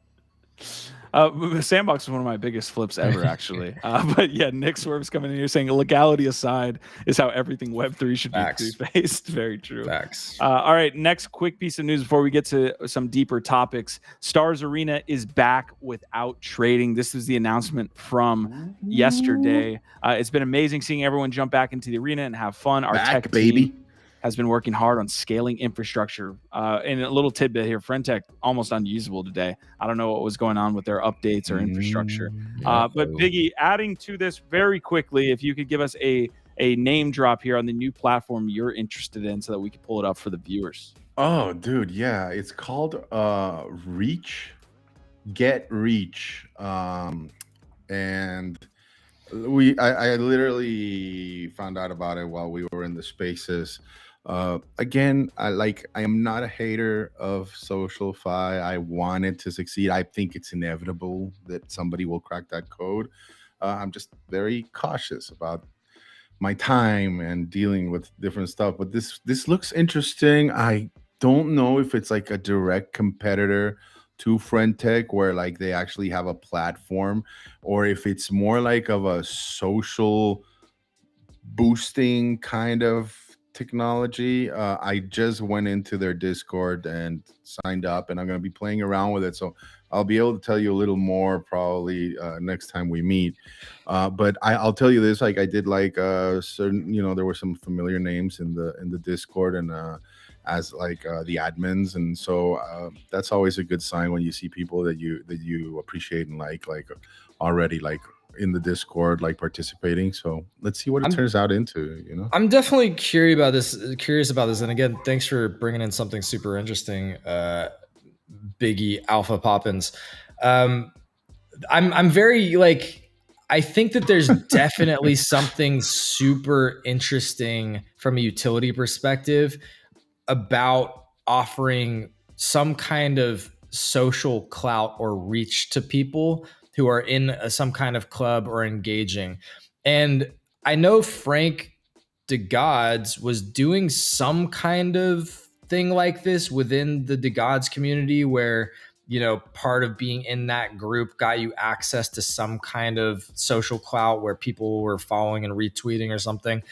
Sandbox is one of my biggest flips ever, actually. But yeah, Nick Swerve's coming in here saying legality aside is how everything Web3 should be faced. Very true. Facts. All right, next quick piece of news before we get to some deeper topics. Stars Arena is back without trading. This is the announcement from yesterday. It's been amazing seeing everyone jump back into the arena and have fun. Our tech team has been working hard on scaling infrastructure. And a little tidbit here, Friendtech almost unusable today. I don't know what was going on with their updates or infrastructure. But Biggie, adding to this very quickly, if you could give us a name drop here on the new platform you're interested in so that we can pull it up for the viewers. Oh, dude, yeah. It's called REACH. Get REACH. And I literally found out about it while we were in the spaces. Again, I am not a hater of SocialFi. I want it to succeed. I think it's inevitable that somebody will crack that code. I'm just very cautious about my time and dealing with different stuff. But this looks interesting. I don't know if it's like a direct competitor to Friendtech where like they actually have a platform, or if it's more like of a social boosting kind of technology. I just went into their Discord and signed up, and I'm going to be playing around with it. So I'll be able to tell you a little more probably next time we meet. But I'll tell you this: like I did like certain, there were some familiar names in the Discord and as like the admins, and so that's always a good sign when you see people that you appreciate and like already like in the Discord, like participating. So let's see what it turns out into. I'm definitely curious about this. And again, thanks for bringing in something super interesting, Biggie Alpha Poppins. I'm very like, I think that there's definitely something super interesting from a utility perspective about offering some kind of social clout or reach to people who are in some kind of club or engaging. And I know Frank DeGods was doing some kind of thing like this within the DeGods community where, part of being in that group got you access to some kind of social clout where people were following and retweeting or something.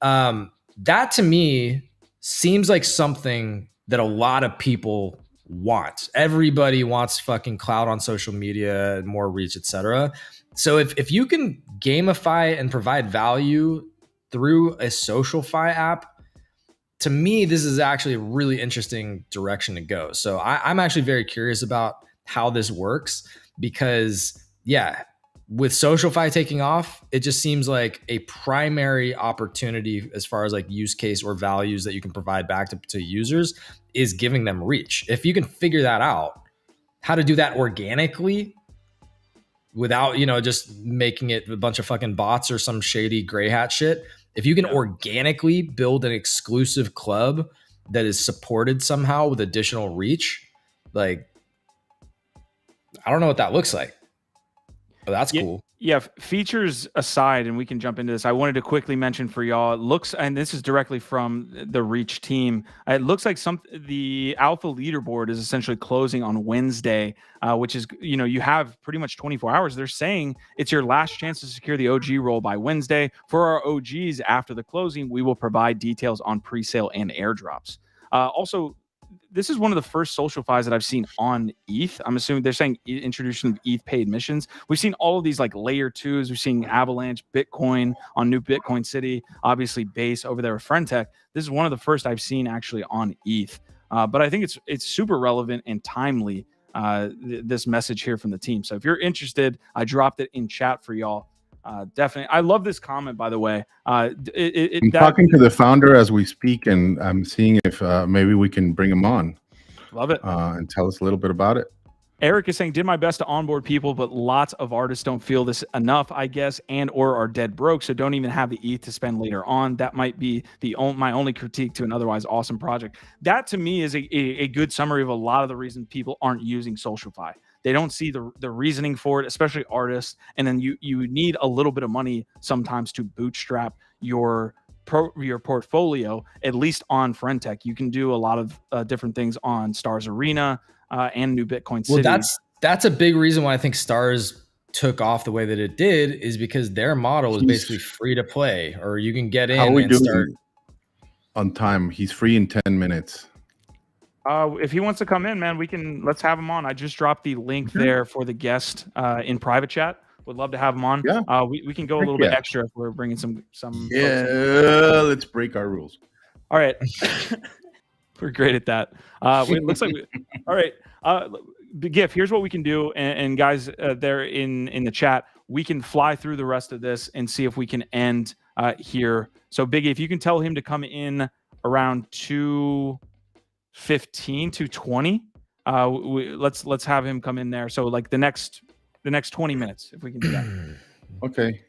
That to me seems like something that a lot of people want. Everybody wants fucking clout on social media, more reach, etc. So if you can gamify and provide value through a SocialFi app, to me, this is actually a really interesting direction to go. So I'm actually very curious about how this works because, with SocialFi taking off, it just seems like a primary opportunity as far as like use case or values that you can provide back to users is giving them reach. If you can figure that out, how to do that organically without, just making it a bunch of fucking bots or some shady gray hat shit. If you can organically build an exclusive club that is supported somehow with additional reach, like, I don't know what that looks like. Oh, that's cool. Yeah, features aside, and we can jump into this. I wanted to quickly mention for y'all, it looks, and this is directly from the Reach team, it looks like the alpha leaderboard is essentially closing on Wednesday, which is, you have pretty much 24 hours. They're saying it's your last chance to secure the OG role by Wednesday. For our OGs after the closing, we will provide details on pre-sale and airdrops. Also, this is one of the first SocialFis that I've seen on ETH. I'm assuming they're saying introduction of ETH paid missions. We've seen all of these like layer twos. We've seen Avalanche, Bitcoin on New Bitcoin City, obviously Base over there with Friendtech. This is one of the first I've seen actually on ETH. But I think it's super relevant and timely this message here from the team. So if you're interested, I dropped it in chat for y'all. Definitely. I love this comment, by the way. I'm talking to the founder as we speak, and I'm seeing if maybe we can bring him on. Love it. And tell us a little bit about it. Eric is saying, did my best to onboard people, but lots of artists don't feel this enough, I guess, and or are dead broke, so don't even have the ETH to spend later on. That might be my only critique to an otherwise awesome project. That, to me, is a good summary of a lot of the reasons people aren't using SocialFi. They don't see the reasoning for it, especially artists, and then you need a little bit of money sometimes to bootstrap your portfolio, at least on Friendtech. You can do a lot of different things on Stars Arena, and New Bitcoin City. Well, that's a big reason why I think Stars took off the way that it did, is because their model is basically free to play, or you can get in. How are we doing on time? He's free in 10 minutes. If he wants to come in, man, let's have him on. I just dropped the link there for the guest in private chat. Would love to have him on. Yeah. We can go a little bit extra if we're bringing some. Yeah, let's break our rules. All right. We're great at that. It looks like all right. GIF, here's what we can do. And guys there in the chat, we can fly through the rest of this and see if we can end here. So Biggie, if you can tell him to come in around 2:15, 2:20, let's have him come in there. So like the next 20 minutes, if we can do that. Okay.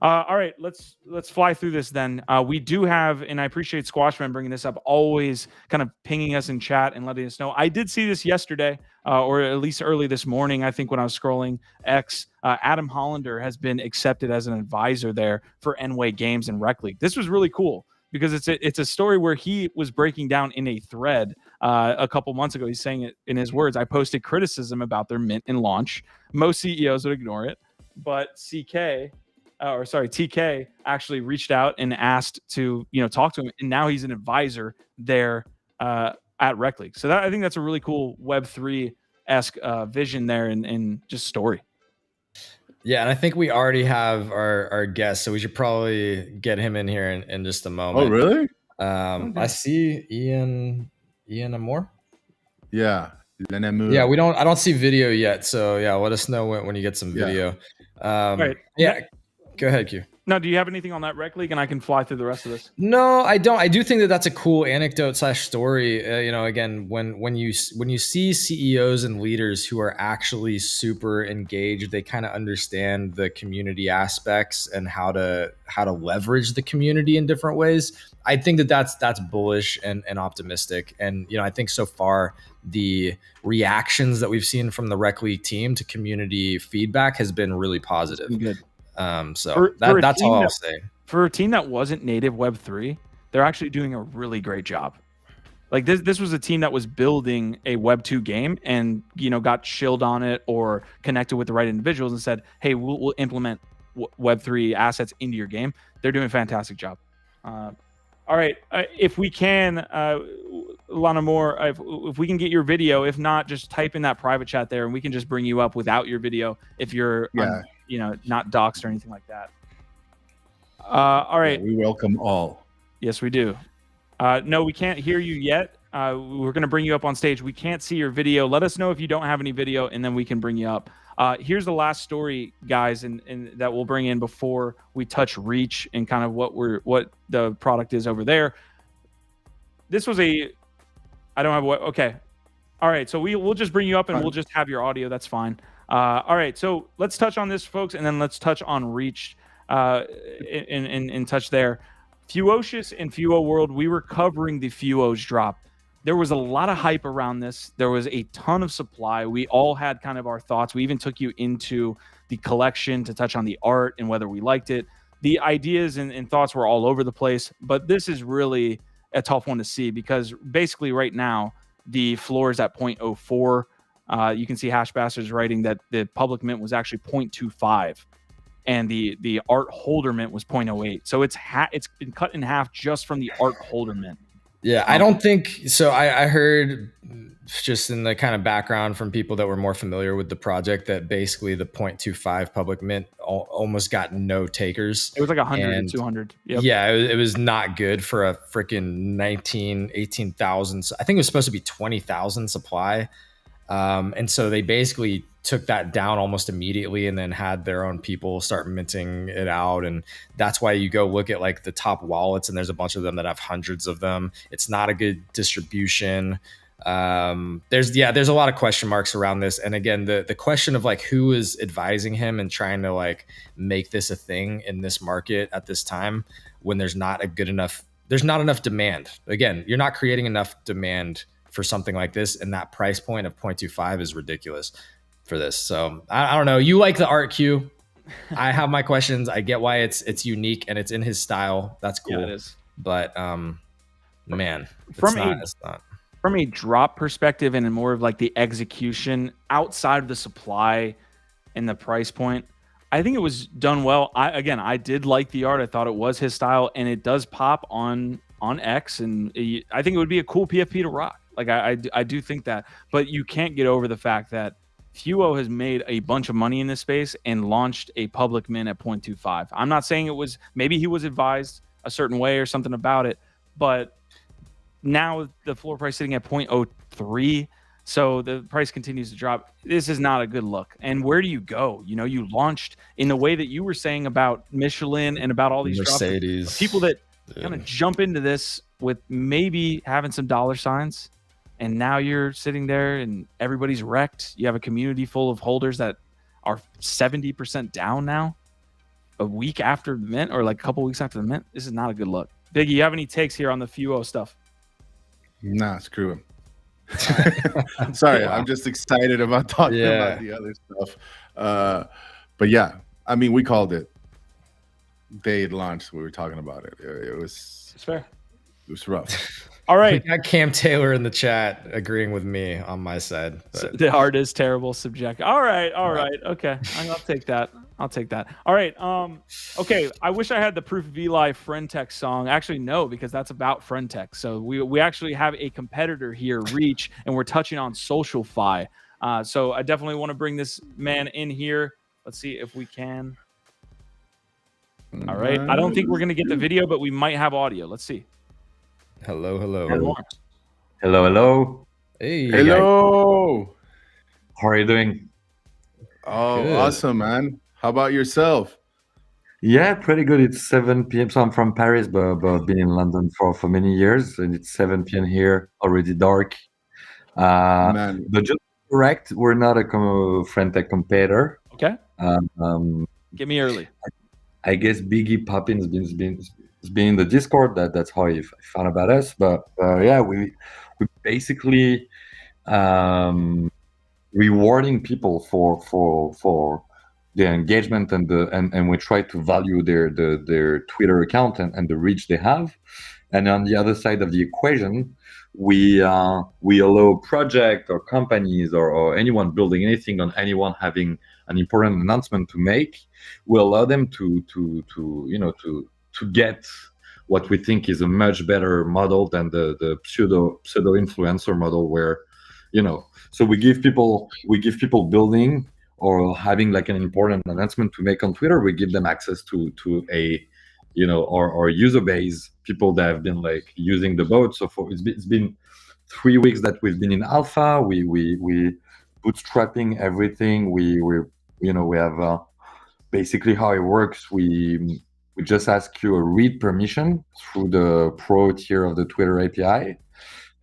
All right. Let's fly through this then. We do have, and I appreciate Squashman bringing this up, always kind of pinging us in chat and letting us know. I did see this yesterday, or at least early this morning, I think, when I was scrolling X. Adam Hollander has been accepted as an advisor there for Enway Games and Rec League. This was really cool because it's a story where he was breaking down in a thread a couple months ago. He's saying it in his words. I posted criticism about their mint and launch. Most CEOs would ignore it, but TK actually reached out and asked to talk to him, and now he's an advisor there at Rec League. So I think that's a really cool Web3-esque vision there and just story. Yeah, and I think we already have our guest, so we should probably get him in here in just a moment. Oh, really? Okay. I see Ian Amore. Yeah. Yeah, I don't see video yet, so yeah, let us know when you get some video. Right. Yeah. Go ahead, Q. No, do you have anything on that Rec League, and I can fly through the rest of this? No, I don't. I do think that that's a cool anecdote / story. Again, when you see CEOs and leaders who are actually super engaged, they kind of understand the community aspects and how to leverage the community in different ways. I think that's bullish and optimistic. And I think so far the reactions that we've seen from the Rec League team to community feedback has been really positive. Good. That's all I'll say. For a team that wasn't native Web3, they're actually doing a really great job. Like this was a team that was building a Web2 game and got shilled on it or connected with the right individuals and said, "Hey, we'll implement Web3 assets into your game." They're doing a fantastic job. All right, if we can, Lana Moore, if we can get your video. If not, just type in that private chat there, and we can just bring you up without your video if you're not doxxed or anything like that. All right. We welcome all. Yes, we do. No, we can't hear you yet. We're going to bring you up on stage. We can't see your video. Let us know if you don't have any video, and then we can bring you up. Here's the last story, guys, and that we'll bring in before we touch Reach and kind of what the product is over there. This was I don't have what. Okay. All right. So we'll just bring you up and we'll just have your audio. That's fine. All right. So let's touch on this, folks, and then let's touch on Reach and touch there. Fewocious and Fewo World, we were covering the Fewos drop. There was a lot of hype around this. There was a ton of supply. We all had kind of our thoughts. We even took you into the collection to touch on the art and whether we liked it. The ideas and thoughts were all over the place, but this is really a tough one to see because basically right now the floor is at 0.04. You can see Hashbastard's writing that the public mint was actually 0.25 and the art holder mint was 0.08. So it's been cut in half just from the art holder mint. Yeah, I don't think so. I heard just in the kind of background from people that were more familiar with the project that basically the 0.25 public mint almost got no takers. It was like 100 and 200. Yep. Yeah, it was not good for a freaking 18,000. I think it was supposed to be 20,000 supply. And so they basically took that down almost immediately and then had their own people start minting it out. And that's why you go look at like the top wallets and there's a bunch of them that have hundreds of them. It's not a good distribution. There's a lot of question marks around this. And again, the question of like who is advising him and trying to like make this a thing in this market at this time when there's not enough demand. Again, you're not creating enough demand for something like this, and that price point of 0.25 is ridiculous for this. So I don't know. You like the art Q. I have my questions. I get why it's unique and it's in his style. That's cool. Yeah, it is. But man, from a drop perspective and more of like the execution outside of the supply and the price point, I think it was done well. I did like the art. I thought it was his style, and it does pop on X, and I think it would be a cool PFP to rock. Like I do think that, but you can't get over the fact that Fewos has made a bunch of money in this space and launched a public mint at 0.25. I'm not saying maybe he was advised a certain way or something about it, but now the floor price sitting at 0.03. So the price continues to drop. This is not a good look. And where do you go? You know, you launched in the way that you were saying about Michelin and about all these Mercedes drops. People that kind of jump into this with maybe having some dollar signs. And now you're sitting there and everybody's wrecked. You have a community full of holders that are 70% down now a week after the mint or like a couple weeks after the mint. This is not a good look. Biggie, you have any takes here on the Fewos stuff? Nah, screw him. Sorry, I'm just excited about talking about the other stuff. But yeah, I mean, we called it. Day it launched, we were talking about it. It's fair. It was rough. All right. We got Cam Taylor in the chat agreeing with me on my side. So the art is terrible, subjective. All right. Okay. I'll take that. All right. Okay. I wish I had the Proof of Eli Friendtech song. Actually, no, because that's about Friendtech. So we actually have a competitor here, Reach, and we're touching on SocialFi. So I definitely want to bring this man in here. Let's see if we can. All right. I don't think we're going to get the video, but we might have audio. Let's see. Hello. Hey. Hello. How are you doing? Oh, good. Awesome, man. How about yourself? Yeah, pretty good. It's 7 p.m. So I'm from Paris, but been in London for many years, and it's 7 p.m. here, already dark. But just correct, we're not a Friendtech competitor. Okay. Get me early. I guess Biggie Poppins has been in the Discord. That's how he found about us. But yeah, we basically rewarding people for their engagement and we try to value their Twitter account and the reach they have. And on the other side of the equation, we allow project or companies or anyone building anything on anyone having an important announcement to make. We allow them to get what we think is a much better model than the pseudo influencer model, where so we give people building or having like an important announcement to make on Twitter. We give them access to a our user base, people that have been like using the bot. So it's been 3 weeks that we've been in alpha. We bootstrapping everything. We have basically how it works. We just ask you a read permission through the pro tier of the Twitter API,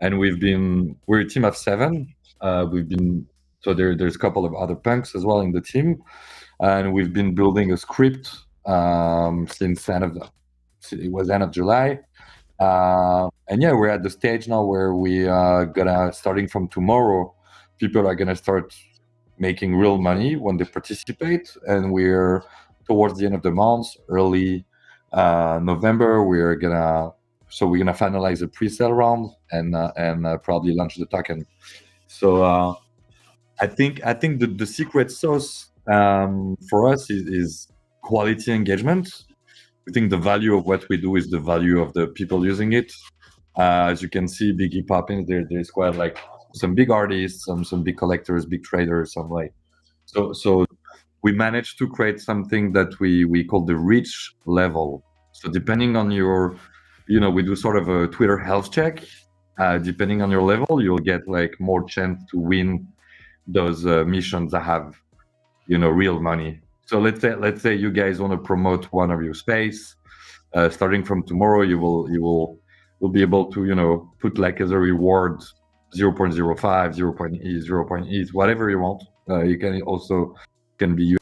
and we're a team of 7. There's a couple of other punks as well in the team, and we've been building a script since end of July, and yeah, we're at the stage now where we starting from tomorrow, people are gonna start making real money when they participate, and we're towards the end of the month, early November, we're gonna finalize a pre-sale round and probably launch the token. So I think the secret sauce for us is quality engagement. We think the value of what we do is the value of the people using it. As you can see, Biggie Poppins, there's quite like some big artists, some big collectors, big traders, some like so we managed to create something that we call the reach level. So depending on your, we do sort of a Twitter health check. Depending on your level, you'll get like more chance to win those missions that have, real money. So let's say you guys want to promote one of your space. Starting from tomorrow, you'll be able to put like as a reward 0.05, 0.8, whatever you want. You can be used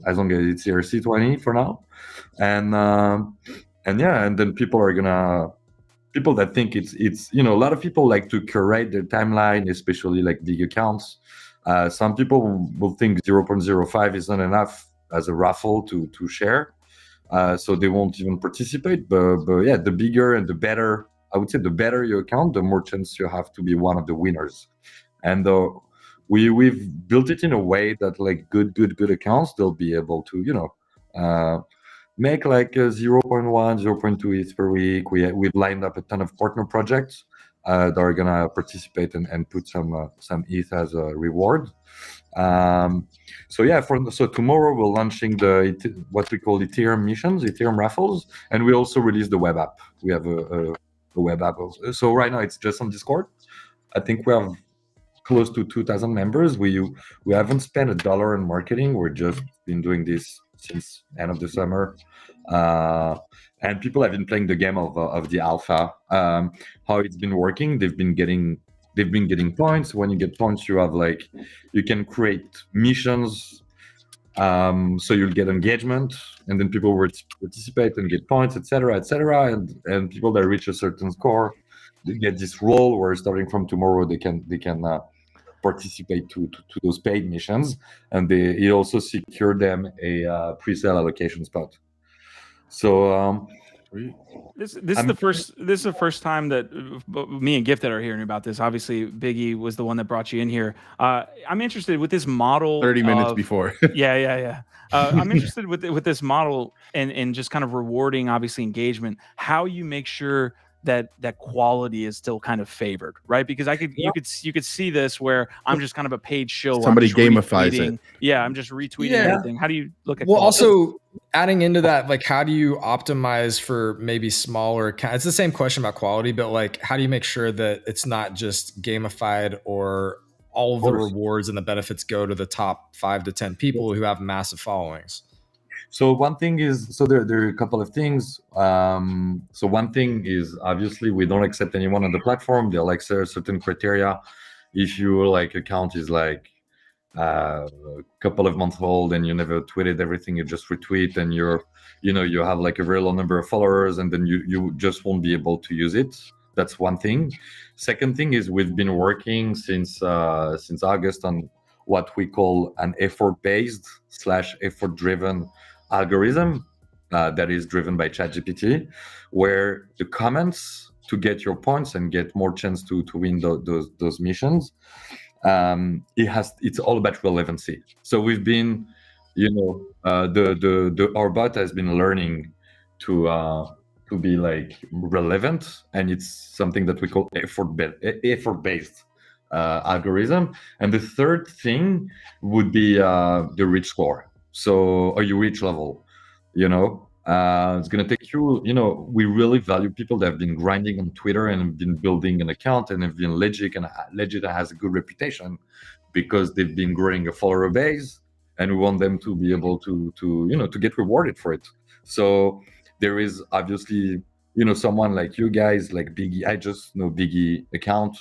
as long as it's ERC20 for now, and then people that think it's a lot of people like to curate their timeline, especially like big accounts. Some people will think 0.05 is not enough as a raffle to share. So they won't even participate. But yeah, the bigger and the better, I would say the better your account, the more chance you have to be one of the winners. And we've built it in a way that like good accounts, they'll be able to, make like a 0.1, 0.2 ETH per week. We've lined up a ton of partner projects that are gonna participate and put some ETH as a reward. So tomorrow we're launching what we call Ethereum missions, Ethereum raffles, and we also release the web app. We have a web app also. So right now it's just on Discord. I think we have close to 2,000 members. We haven't spent $1 in marketing. We're just been doing this since end of the summer, and people have been playing the game of the alpha. How it's been working? They've been getting points. When you get points, you can create missions. So you'll get engagement, and then people will participate and get points, etc., and people that reach a certain score, they get this role where starting from tomorrow they can participate to those paid missions, and it also secure them a pre-sale allocation spot. So this is the first time that me and Gifted are hearing about this. Obviously, Biggie was the one that brought you in here. I'm interested with this model. 30 minutes before. Yeah. I'm interested with this model and just kind of rewarding, obviously, engagement. How you make sure that quality is still kind of favored, right? Because you could see this where I'm just kind of a paid show. Somebody gamifies it. Yeah, I'm just retweeting everything. How do you look at? Well, also adding into that, like, how do you optimize for maybe smaller accounts? It's the same question about quality, but like, how do you make sure that it's not just gamified or all of the rewards and the benefits go to the top 5 to 10 people who have massive followings? So one thing is, there are a couple of things. So one thing is, obviously, we don't accept anyone on the platform. There are like certain criteria. If your like account is like a couple of months old and you never tweeted everything, you just retweet, and you have like a very low number of followers, and then you just won't be able to use it. That's one thing. Second thing is, we've been working since August on what we call an effort-based / effort-driven algorithm that is driven by ChatGPT, where the comments to get your points and get more chance to win those missions, it's all about relevancy. So we've been, our bot has been learning to be like relevant, and it's something that we call effort-based algorithm. And the third thing would be the reach score. So, or your reach level, it's going to take you, we really value people that have been grinding on Twitter and have been building an account and have been legit has a good reputation because they've been growing a follower base, and we want them to be able to get rewarded for it. So there is obviously, someone like you guys, like Biggie. I just know Biggie account.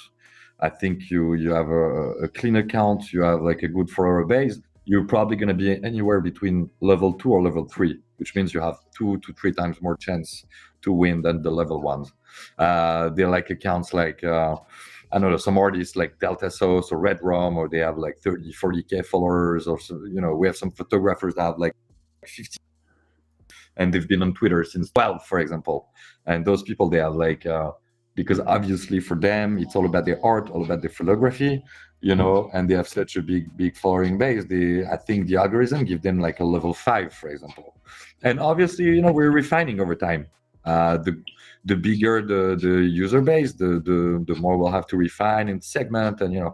I think you have a clean account. You have like a good follower base. You're probably going to be anywhere between level 2 or level 3, which means you have 2 to 3 times more chance to win than the level 1s. They're like accounts like, I don't know, some artists like Delta Sauce or Red Rum, or they have like 30, 40K followers, or we have some photographers that have like 50, and they've been on Twitter since 12, for example. And those people, they have like, because obviously for them, it's all about their art, all about their photography, and they have such a big following base. I think the algorithm give them like a level 5, for example. And obviously, we're refining over time. The bigger the user base, the more we'll have to refine and segment, and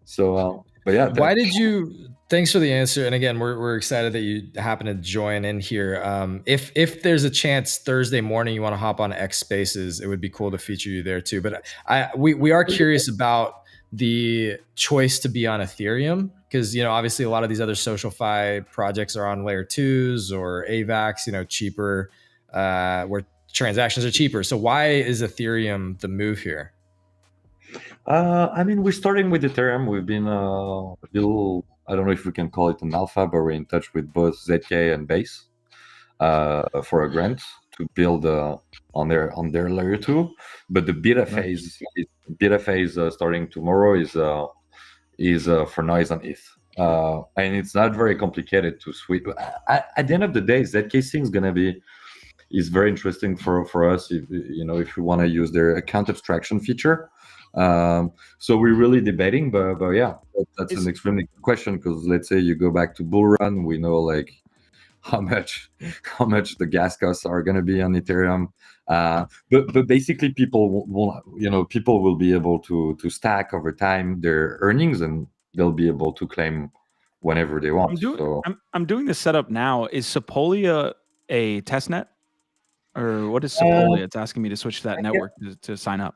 so. But yeah. Why did you? Thanks for the answer. And again, we're excited that you happen to join in here. If there's a chance Thursday morning you want to hop on X Spaces, it would be cool to feature you there too. But we are curious about the choice to be on Ethereum? Because, you know, obviously a lot of these other SocialFi projects are on layer 2s or AVAX, you know, cheaper, where transactions are cheaper. So why is Ethereum the move here? I mean, we're starting with Ethereum. We've been a little, I don't know if we can call it an alpha, but we're in touch with both ZK and Base for a grant to build on their layer 2. But the beta phase, starting tomorrow is for now is on ETH. And it's not very complicated to switch. At the end of the day, ZK thing is very interesting for us if we want to use their account abstraction feature. So we're really debating, but yeah, that's an extremely good question, because let's say you go back to bull run, we know like how much the gas costs are going to be on Ethereum, but basically people will be able to stack over time their earnings, and they'll be able to claim whenever they want. I'm doing this setup now. Is Sepolia a testnet, or what is Sepolia? It's asking me to switch to that network to sign up.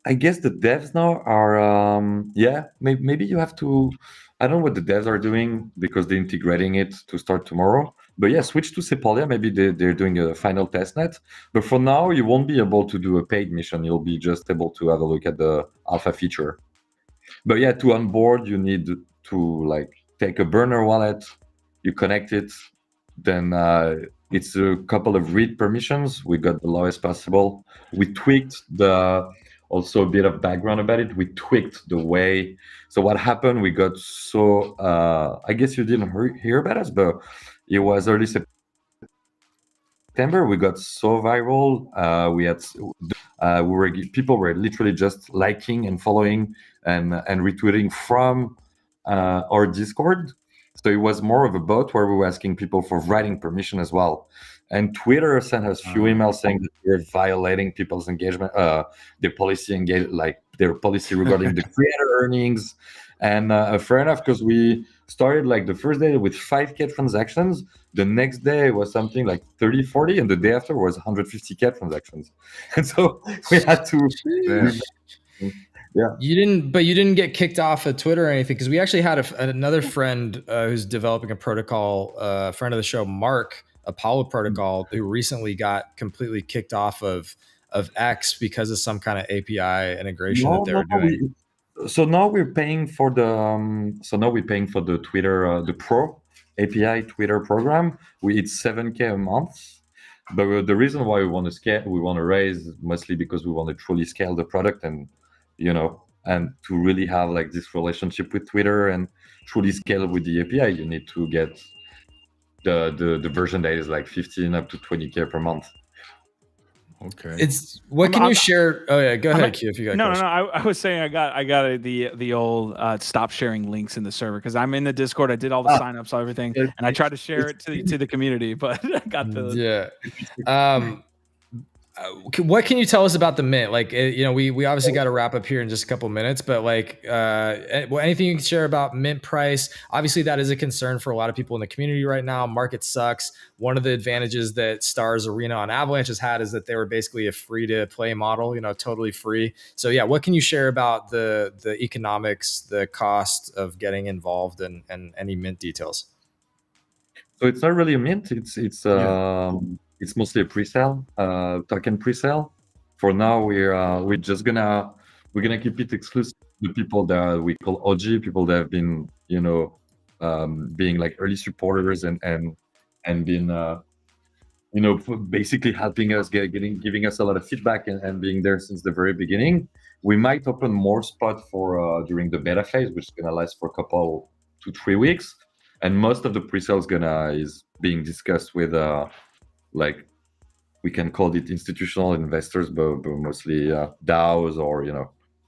I guess the devs now are, maybe you have to, I don't know what the devs are doing, because they're integrating it to start tomorrow. But yeah, switch to Sepolia. Maybe they're doing a final testnet. But for now, you won't be able to do a paid mission. You'll be just able to have a look at the alpha feature. But yeah, to onboard, you need to like take a burner wallet, you connect it, then it's a couple of read permissions. We got the lowest possible. We tweaked also a bit of background about it. We tweaked the way. So what happened? We got I guess you didn't hear about us, but it was early September. We got so viral. People were literally just liking and following and retweeting from our Discord. So it was more of a bot where we were asking people for writing permission as well. And Twitter sent us a few emails saying that we're violating people's engagement, their policy regarding the creator earnings. And fair enough, because we started like the first day with 5K transactions. The next day was something like 30, 40, and the day after was 150K transactions. And so we had to. Yeah. You didn't get kicked off of Twitter or anything, because we actually had another friend who's developing a protocol, a friend of the show, Mark, Apollo Protocol, who recently got completely kicked off of X because of some kind of API integration that they were doing. So now we're paying for the Twitter, the Pro API Twitter program. It's 7K a month. But the reason why we want to scale, we want to raise, mostly because we want to truly scale the product and to really have like this relationship with Twitter and truly scale with the API. You need to get the version that is like 15 up to 20K per month. Okay. It's what can you share? Oh yeah, go ahead, Q, if you got no. I was saying I got the old stop sharing links in the server, because I'm in the Discord. I did all the signups, everything, and I tried to share it to the community, but I got the what can you tell us about the mint? Like, we obviously got to wrap up here in just a couple minutes, but like, anything you can share about mint price? Obviously, that is a concern for a lot of people in the community right now. Market sucks. One of the advantages that Stars Arena on Avalanche has had is that they were basically a free to play model, totally free. So yeah, what can you share about the economics, the cost of getting involved, and any mint details? So it's not really a mint. It's mostly a pre-sale, token pre-sale. For now, we're gonna keep it exclusive to people that we call OG, people that have been being like early supporters and been basically helping us giving us a lot of feedback and being there since the very beginning. We might open more spots for during the beta phase, which is gonna last for a couple 2-3 weeks, and most of the pre-sale is being discussed with like we can call it institutional investors, but mostly DAOs or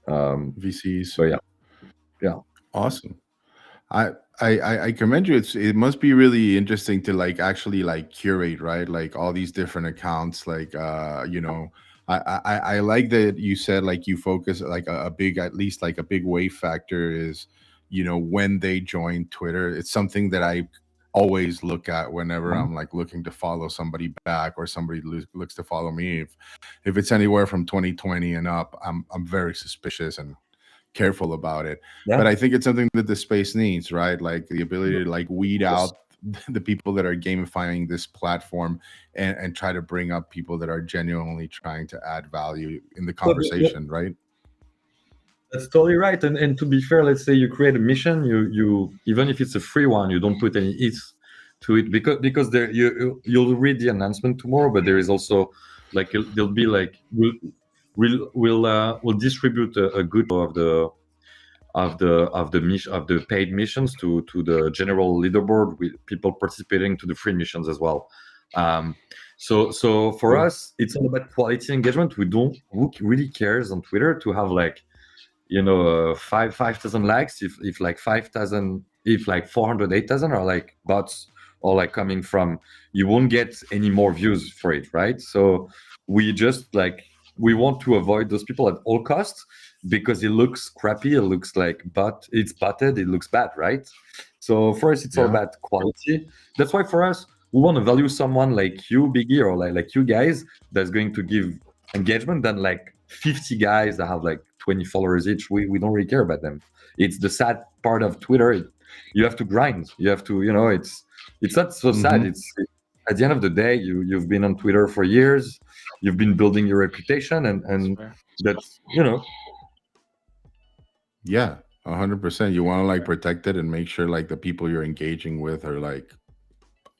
VCs. So yeah, awesome. I commend you. It must be really interesting to like actually like curate, right? Like all these different accounts. Like I like that you said like you focus like a big, at least like a big wave factor is when they join Twitter. It's something that I always look at whenever I'm like looking to follow somebody back or somebody looks to follow me. If it's anywhere from 2020 and up, I'm very suspicious, and careful about it. Yeah. But I think it's something that the space needs, right? Like the ability to like weed out the people that are gamifying this platform and try to bring up people that are genuinely trying to add value in the conversation, right? That's totally right. And to be fair, let's say you create a mission, you even if it's a free one, you don't put any hits to it because there you'll read the announcement tomorrow, but there is also like there'll be like we'll distribute a good of the paid missions to the general leaderboard with people participating to the free missions as well. So for us, it's all about quality engagement. Who really cares on Twitter to have like 5,000 likes if like 5,000 if like 400 8,000 are like bots or like coming from, you won't get any more views for it, right? So we just like we want to avoid those people at all costs because it looks crappy, it looks like it's butted, it looks bad, right? So for us it's all about quality. That's why for us we want to value someone like you, Biggie, or like you guys that's going to give engagement than like 50 guys that have like 20 followers each. We don't really care about them. It's the sad part of Twitter. You have to grind. You have to, it's not so sad. It's at the end of the day, you've been on Twitter for years. You've been building your reputation, and that's Yeah, 100%. You want to like protect it and make sure like the people you're engaging with are like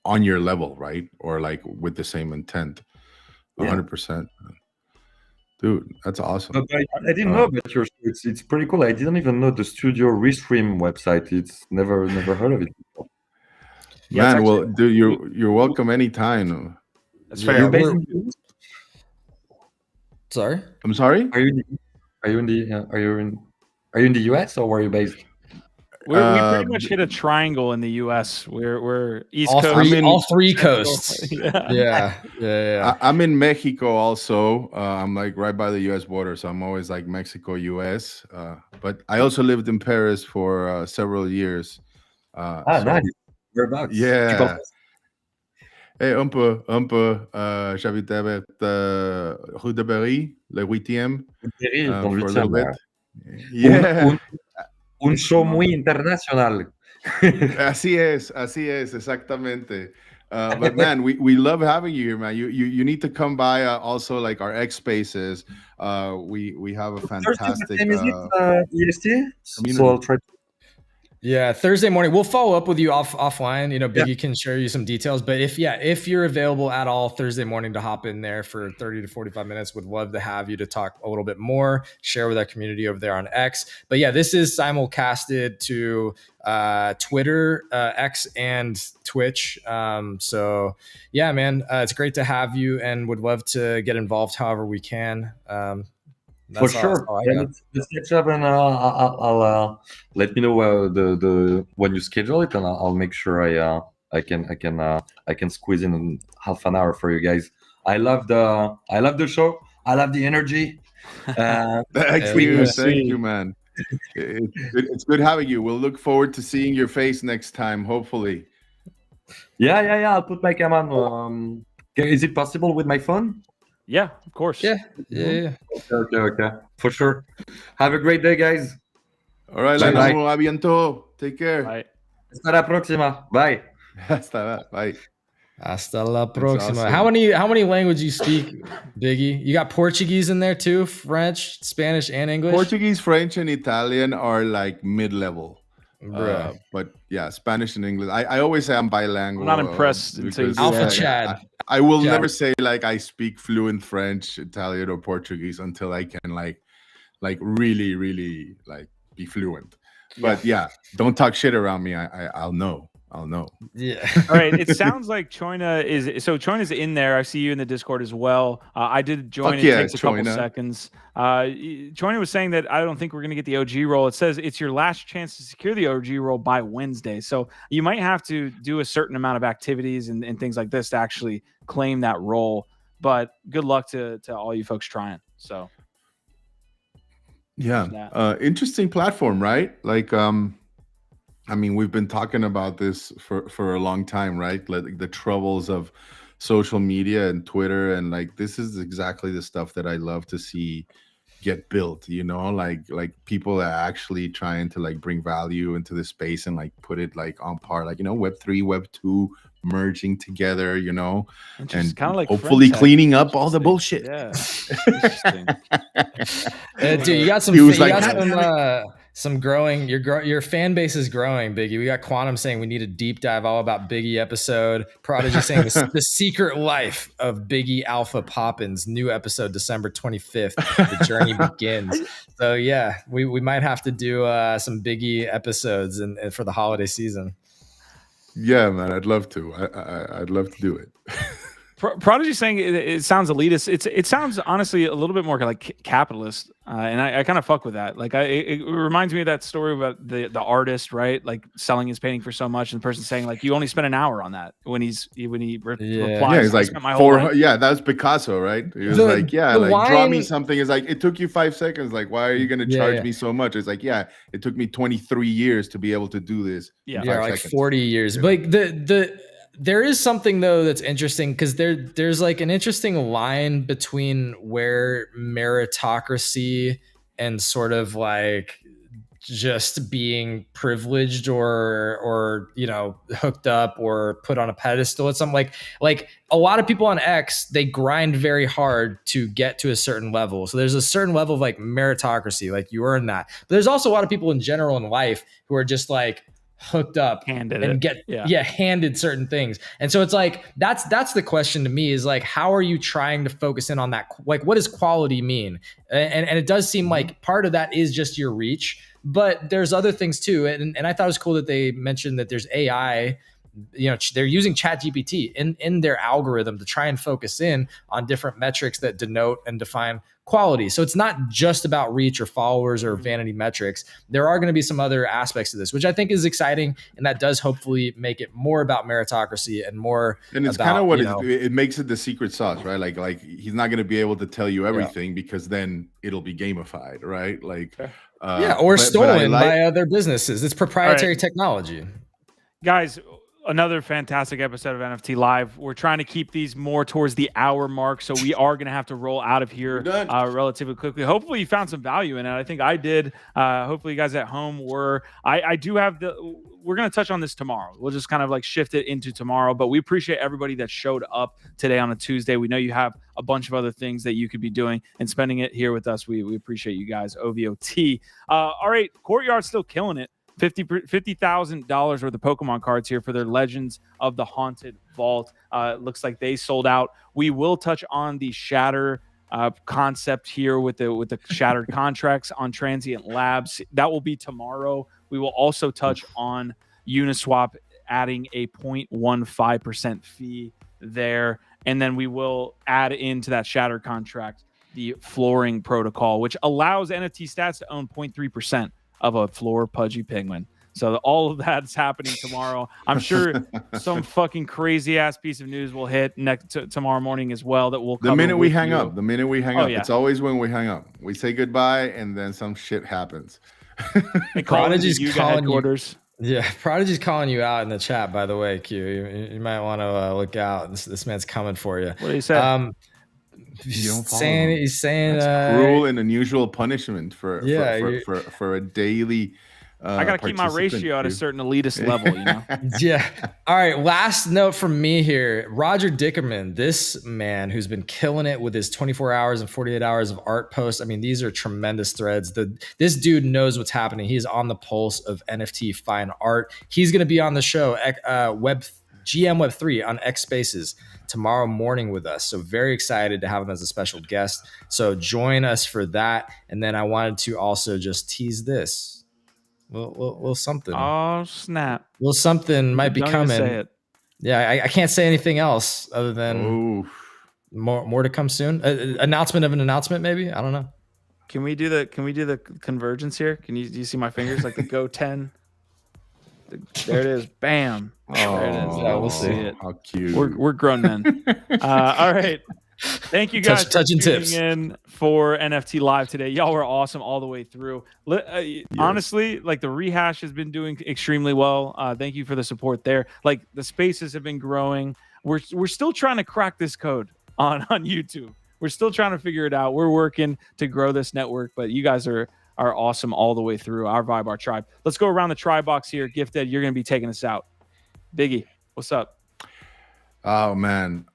on your level, right? Or like with the same intent. 100%. Dude, that's awesome. But I didn't know about your. It's pretty cool. I didn't even know the Studio Restream website. It's never heard of it before. Man, actually, well, dude, you're welcome anytime. That's fair. Sorry, I'm sorry. Are you in the US or where are you based? We pretty much hit a triangle in the U.S. We're East Coast. All three coasts. Yeah. I'm in Mexico also. I'm like right by the U.S. border, so I'm always like Mexico, U.S. But I also lived in Paris for several years. Nice. Whereabouts? Yeah. Et un peu. J'habitais avec Rue de Berry, le 8e, for a little bit. Yeah. Un show muy internacional. Así es, exactamente. But man, we love having you here, man. You need to come by also like our X Spaces. We have a fantastic EST. So I'll try to. Yeah, Thursday morning. We'll follow up with you offline. Biggie can share you some details. But if you're available at all Thursday morning to hop in there for 30 to 45 minutes, would love to have you to talk a little bit more, share with our community over there on X. But yeah, this is simulcasted to Twitter, X, and Twitch. So yeah, man, it's great to have you, and would love to get involved however we can. For sure. Let's catch up, and I'll let me know the when you schedule it, and I'll make sure I can squeeze in half an hour for you guys. I love the show. I love the energy. Thank you, man. It's good having you. We'll look forward to seeing your face next time, hopefully. Yeah. I'll put my camera on. Is it possible with my phone? Yeah, of course. Yeah. Okay. For sure. Have a great day, guys. All right, a bientôt. Take care. Bye. Hasta la próxima. Bye. Bye. Hasta la próxima. Awesome. How many languages you speak, Biggie? You got Portuguese in there too, French, Spanish, and English? Portuguese, French, and Italian are like mid-level. But yeah, Spanish and English. I always say I'm bilingual. I'm not impressed until Alpha Chad. I will never say like I speak fluent French, Italian, or Portuguese until I can like really like be fluent. But yeah, don't talk shit around me. I'll know. Yeah. All right. It sounds like Choina Choina's in there. I see you in the Discord as well. I did join. It takes a couple seconds. Choina was saying that I don't think we're going to get the OG role. It says it's your last chance to secure the OG role by Wednesday. So you might have to do a certain amount of activities and things like this to actually claim that role. But good luck to all you folks trying. So yeah, interesting platform, right? Like I mean, we've been talking about this for a long time, right? Like the troubles of social media and Twitter, and like this is exactly the stuff that I love to see get built, you know, like people are actually trying to like bring value into the space and like put it like on par, like, you know, Web3, Web2 merging together, you know, and kind of like hopefully cleaning up all the bullshit. Yeah. Interesting. Dude, you got some. Some growing. Your fan base is growing, Biggie. We got Quantum saying we need a deep dive all about Biggie episode. Prodigy saying the secret life of Biggie Alpha Poppins. New episode December 25th. The journey begins. So yeah, we might have to do some Biggie episodes and for the holiday season. Yeah, man, I'd love to. I'd love to do it. Prodigy saying it sounds elitist. It sounds honestly a little bit more like capitalist, and I kind of fuck with that. Like it reminds me of that story about the artist, right? Like selling his painting for so much, and the person saying like you only spent an hour on that when he replies. Yeah, he's like that's Picasso, right? He was like, draw me something. It's like it took you 5 seconds. Like, why are you going to charge me so much? It's like, it took me 23 years to be able to do this. Yeah, like 40 years. But like there is something though that's interesting because there's like an interesting line between where meritocracy and sort of like just being privileged or you know hooked up or put on a pedestal. It's something like a lot of people on X, they grind very hard to get to a certain level. So there's a certain level of like meritocracy, like you earn that. But there's also a lot of people in general in life who are just like hooked up handed certain things. And so it's like that's the question to me is like, how are you trying to focus in on that? Like, what does quality mean? And it does seem like part of that is just your reach, but there's other things too. And I thought it was cool that they mentioned that there's AI. You know, they're using ChatGPT in their algorithm to try and focus in on different metrics that denote and define quality. So it's not just about reach or followers or vanity metrics. There are going to be some other aspects to this, which I think is exciting, and that does hopefully make it more about meritocracy and more. And it's kind of what it makes it the secret sauce, right? Like he's not going to be able to tell you everything because then it'll be gamified, right? Like or stolen by other businesses. It's proprietary technology, guys. Another fantastic episode of NFT Live. We're trying to keep these more towards the hour mark, so we are going to have to roll out of here relatively quickly. Hopefully you found some value in it. I think I did. Hopefully you guys at home were. I do have we're going to touch on this tomorrow. We'll just kind of like shift it into tomorrow, but we appreciate everybody that showed up today on a Tuesday. We know you have a bunch of other things that you could be doing and spending it here with us. We appreciate you guys. OVOT. All right. Courtyard's still killing it. $50,000 worth of Pokemon cards here for their Legends of the Haunted Vault. It looks like they sold out. We will touch on the Shatter concept here with the Shattered Contracts on Transient Labs. That will be tomorrow. We will also touch on Uniswap adding a 0.15% fee there. And then we will add into that Shatter contract the flooring protocol, which allows NFT stats to own 0.3% of a floor pudgy penguin. So all of that's happening tomorrow. I'm sure some fucking crazy ass piece of news will hit tomorrow morning as well. That will the minute we hang up. It's always when we hang up. We say goodbye and then some shit happens. Prodigy's calling headquarters. Prodigy's calling you out in the chat. By the way, Q, you might want to look out. This man's coming for you. What do you say? He's saying that's cruel and unusual punishment for a daily. I gotta keep my ratio at a certain elitist level, you know. All right. Last note from me here. Roger Dickerman, this man who's been killing it with his 24 hours and 48 hours of art posts. I mean, these are tremendous threads. This dude knows what's happening. He's on the pulse of NFT fine art. He's gonna be on the show, GM Web3 on X Spaces tomorrow morning with us. So very excited to have him as a special guest. So join us for that. And then I wanted to also just tease this. Little something. Oh, snap. Little something might be coming. Say it. Yeah, I can't say anything else other than more to come soon. Announcement of an announcement, maybe? I don't know. Can we do the convergence here? Do you see my fingers like the Go 10? There it is. Bam. There it is. Yeah, we'll see it. How cute. We're grown men. All right. Thank you guys for tuning in for NFT Live today. Y'all were awesome all the way through. Honestly, like the rehash has been doing extremely well. Thank you for the support there. Like the spaces have been growing. We're still trying to crack this code on YouTube. We're still trying to figure it out. We're working to grow this network, but you guys are awesome all the way through. Our vibe, our tribe. Let's go around the tribe box here. Gifted, you're going to be taking us out. Biggie, what's up? Oh man,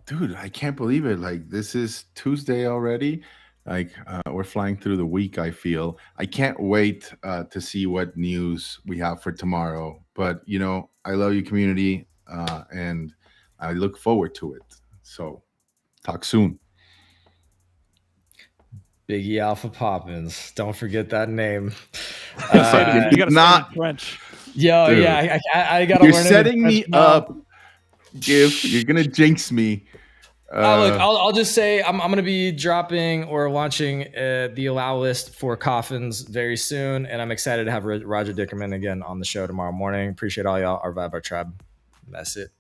dude, I can't believe it. Like, this is Tuesday already. Like, we're flying through the week. I feel I can't wait to see what news we have for tomorrow. But you know, I love you, community, and I look forward to it. So, talk soon. Biggie Alpha Poppins. Don't forget that name. You gotta not say French. Yo, dude, yeah, I gotta you're learn. Setting me up. Gif, you're gonna jinx me. Look, I'll just say I'm gonna be dropping or launching the allow list for coffins very soon, and I'm excited to have Roger Dickerman again on the show tomorrow morning. Appreciate all y'all, our vibe, our tribe. That's it.